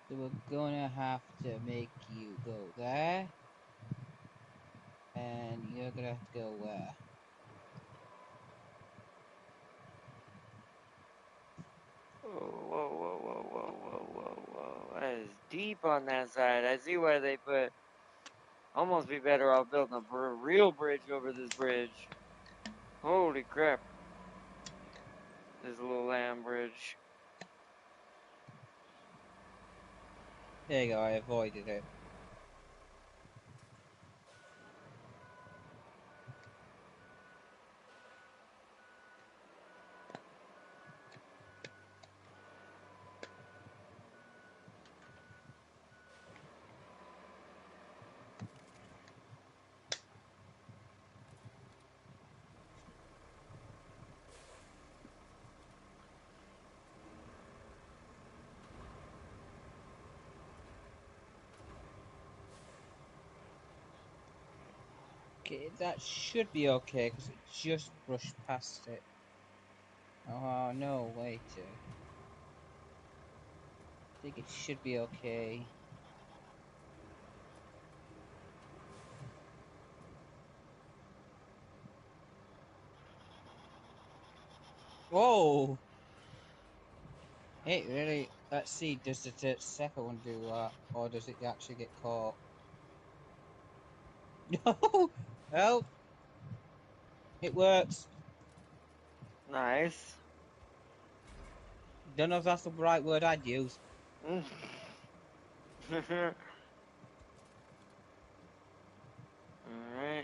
So we're gonna have to make you go there, and you're gonna have to go where? Whoa, whoa, whoa, whoa, whoa, whoa, whoa, whoa! That is deep on that side. I see why they put. Almost be better off building a real bridge over this bridge. Holy crap! This little lamb bridge. There you go, I avoided it. Okay, that should be okay, because it just brushed past it. Oh, no, wait. I think it should be okay. Whoa! Hey, really? Let's see, does the second one do that? Or does it actually get caught? No! Oh, it works. Nice. Don't know if that's the right word I'd use. Alright,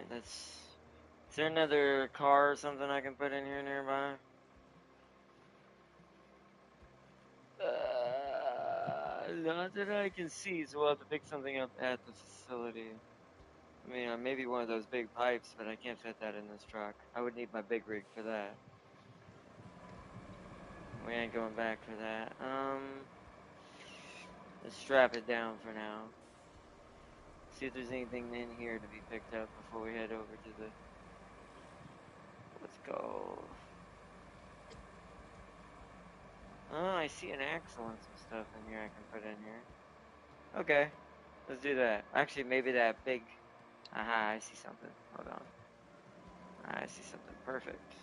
that's. Is there another car or something I can put in here nearby? Not that I can see, so we'll have to pick something up at the facility. I mean, maybe one of those big pipes, but I can't fit that in this truck. I would need my big rig for that. We ain't going back for that. Let's strap it down for now. See if there's anything in here to be picked up before we head over to the. Let's go. Oh, I see an axle and some stuff in here I can put in here. Okay, let's do that. Actually, maybe that big. Aha, I see something. Hold on. I see something. Perfect.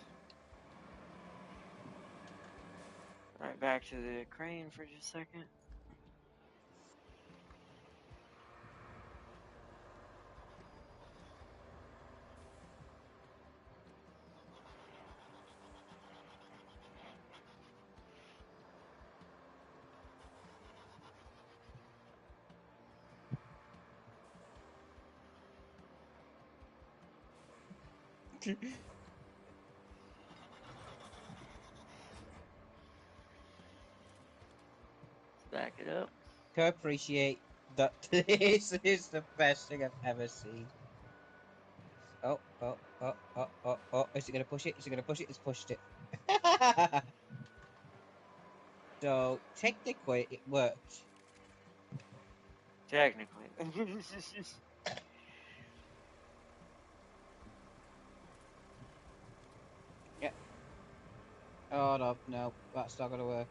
Alright, back to the crane for just a second. Let's back it up. To appreciate that this is the best thing I've ever seen. Oh, oh, oh, oh, oh, oh. Is it gonna push it? Is it gonna push it? It's pushed it. So, technically, it worked. Technically. Yeah. Oh, no, no. That's not gonna work.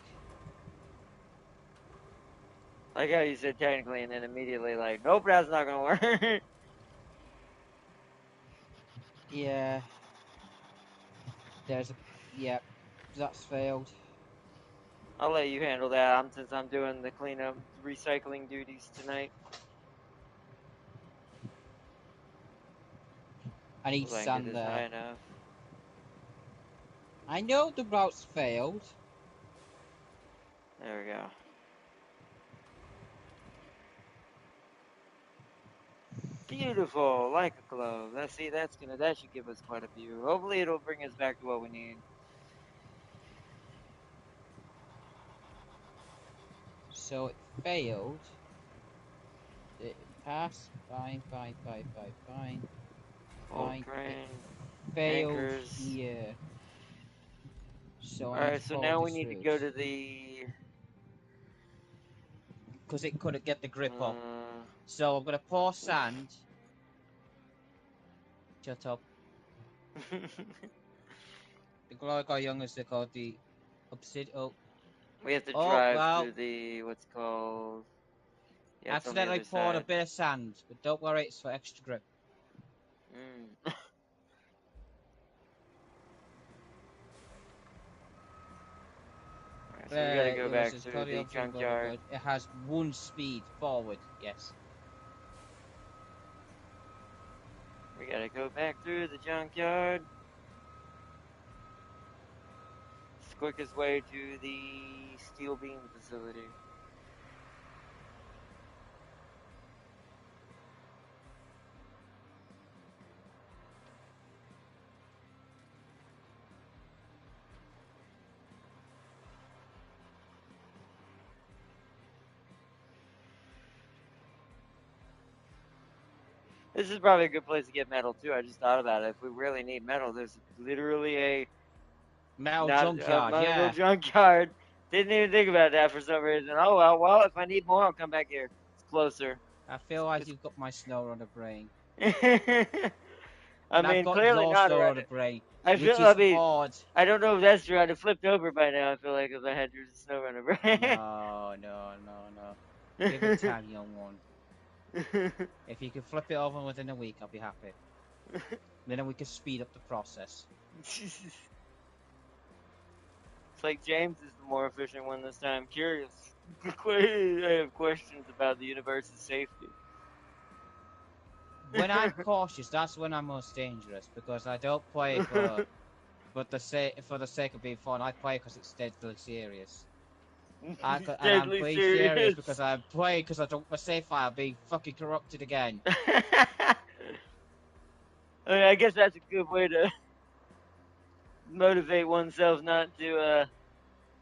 Like how you said technically and then immediately like, nope, that's not gonna work. Yeah. There's a. Yeah. That's failed. I'll let you handle that since I'm doing the cleanup recycling duties tonight. I need If I can get sand this high there. enough. I know the route's failed. There we go. Beautiful, like a glove. That should give us quite a view. Hopefully it'll bring us back to what we need. So it failed. It passed. Fine. Old It crane, failed anchors. here. So I need Alright, to so follow now we this need to route. go to the Because it couldn't get the grip up. uh So I'm gonna pour sand. Shut up. The glory got young as they called the obsidian. we have to Oh drive well. through the what's called yeah, it's on the Accidentally other poured a side. bit of sand, but don't worry, it's for extra grip. Mm. Alright, so we gotta go Yours back is through called the the obsidian. Blah, blah, blah. junkyard. It has 1 speed forward. Yes. We gotta go back through the junkyard. It's the quickest way to the steel beam facility. This is probably a good place to get metal too. I just thought about it. If we really need metal, there's literally a Metal not a junkyard. metal Yeah. junkyard. Didn't even think about that for some reason. Oh well, if I need more, I'll come back here. It's closer. I feel like you've got my snow on the brain. I And I've mean, got clearly your not snow right. on the brain, I feel. which I is mean, odd. I don't know if that's true. I'd have flipped over by now. I feel like if I had your snow runner brain. No. Give it time, young one. If you can flip it over within a week, I'll be happy. Then we can speed up the process. It's like James is the more efficient one this time. Curious. I have questions about the universe's safety. When I'm cautious, that's when I'm most dangerous, because I don't play for the sake of being fun. I play because it's deadly serious. He's And I'm deadly playing serious serious. because I'm playing because I don't want my save file being fucking corrupted again. I mean, I guess that's a good way to motivate oneself not to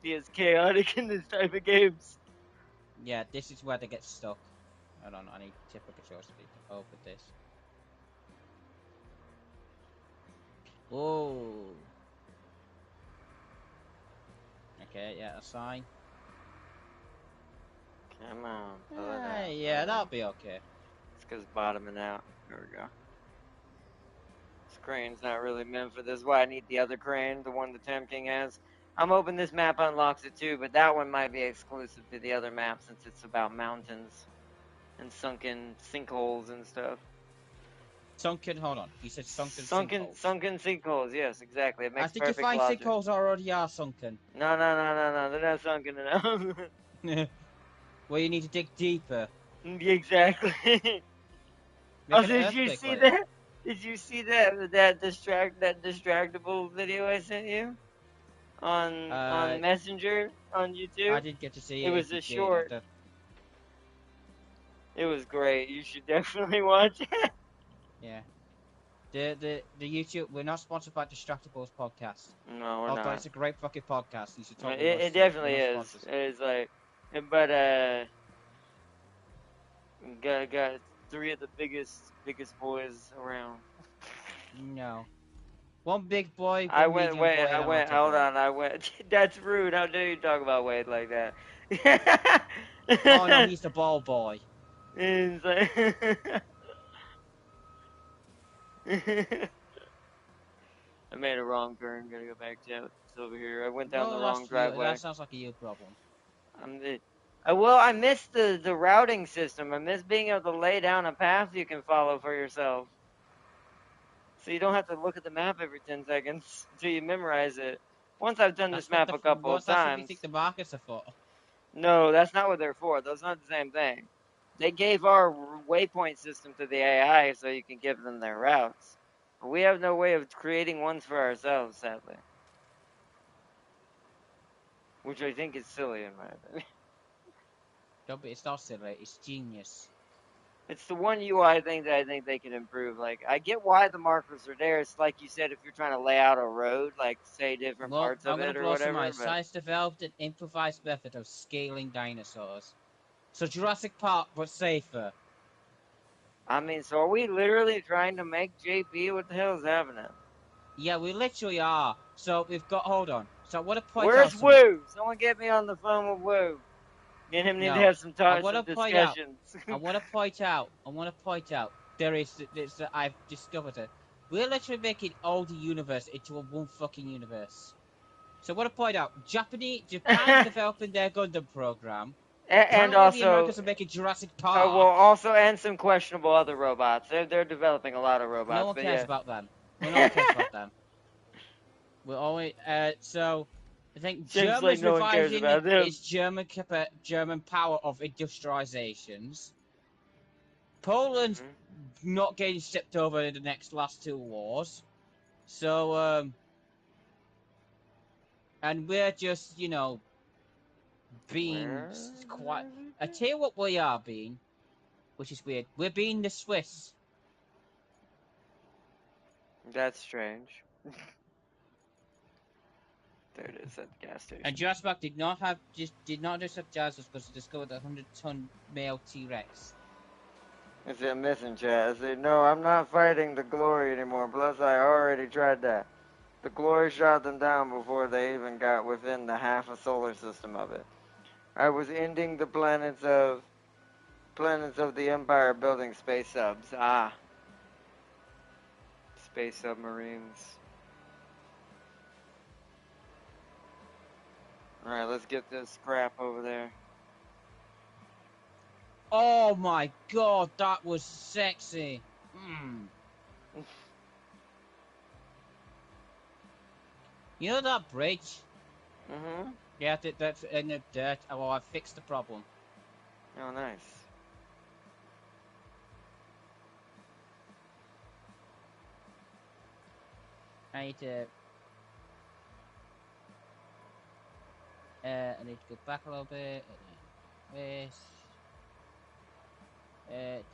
be as chaotic in this type of games. Yeah, this is where they get stuck. I don't know. I need typical control speed to open this. Whoa. Okay, yeah, a sign. Come on, pull it out. Yeah, that'll be okay. It's because bottoming out. There we go. This crane's not really meant for this. Why I need the other crane, the one the Tem King has. I'm hoping this map unlocks it too, but that one might be exclusive to the other map since it's about mountains and sunken sinkholes and stuff. Hold on. You said sunken sinkholes. Sunken sinkholes, yes, exactly. It makes I think you perfect find logic. sinkholes already are sunken. No, they're not sunken enough. Well, you need to dig deeper. Exactly. Make Oh, an did you earthquake see layer. that? Did you see that distractable video I sent you on Messenger on YouTube? I didn't get to see It it. was If you a did, short. It was great. You should definitely watch it. Yeah. The YouTube. We're not sponsored by Distractables podcast. No, we're Although not. it's a great fucking podcast. You should totally It listen. definitely We're not is. sponsors. It's like, but got three of the biggest boys around. No. One big boy, I one went, medium boy, wait, and I a went, little hold boy. on, I went, that's rude, how dare you talk about Wade like that? Oh no, he's the ball boy. It's like, I made a wrong turn, gotta go back to it's over here. I went down the No, wrong that's you. driveway. That sounds like a you problem. Well, I missed the routing system. I miss being able to lay down a path you can follow for yourself. So you don't have to look at the map every 10 seconds until you memorize it. Once I've done this map a couple of That's what we times. think the markets are for. No, that's not what they're for. Those are not the same thing. They gave our waypoint system to the AI so you can give them their routes. But we have no way of creating ones for ourselves, sadly. which I think is silly in my opinion. Don't be, it's not silly, it's genius. It's the one UI thing that I think they can improve. Like, I get why the markers are there. It's like you said, if you're trying to lay out a road, like say different Well, parts I'm of gonna it or blow some whatever. eyes. But Science developed an improvised method of scaling dinosaurs. So Jurassic Park, but safer. I mean, so are we literally trying to make JP? What the hell is happening? Yeah, we literally are. So we've got, hold on. So I want to point out Where's something. Woo? Someone get me on the phone with Woo. Me and him need to No, have some I time, want some to point out. discussions. I want to point out. I want to point out. There's, I've discovered it. We're literally making all the universe into a one fucking universe. So I want to point out, Japan's developing their Gundam program. And Apparently, the also, Americans are making Jurassic well, Park. also, and some questionable other robots. They're developing a lot of No robots, one but cares yeah, about them. Well, no one cares about them. We're only so. I think seems like Germany's no one cares revising about them. its German power of industrializations. Poland's not getting stepped over in the next last two wars. So and we're just being Where quite. is I it? tell you what we are being, which is weird. We're being the Swiss. That's strange. There it is at the gas station. And Jurassic Park did not just have Jazzers because it discovered a 100-ton male T-Rex. Is it missing, chat? I said, no, I'm not fighting the Glory anymore. Plus, I already tried that. The Glory shot them down before they even got within the half a solar system of it. I was ending the planets of the Empire building space subs. Ah, space submarines. All right, let's get this scrap over there. Oh my god, that was sexy. You know that bridge? Mm-hmm. Yeah, that's in the dirt. Oh, well, I fixed the problem. Oh, nice. I need to. I need to go back a little bit. This.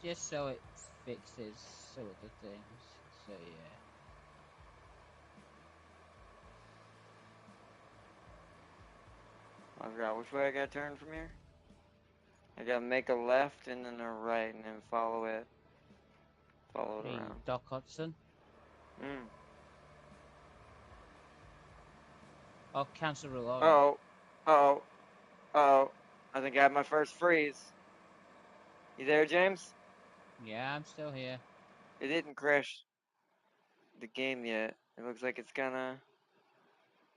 Just so it fixes some of the things. So yeah. I forgot which way I gotta turn from here. I gotta make a left and then a right and then follow it. Follow it Hey, around. Doc Hudson. Oh, cancel rule. Oh, oh, oh. I think I had my first freeze. You there, James? Yeah, I'm still here. It didn't crash the game yet. It looks like it's gonna.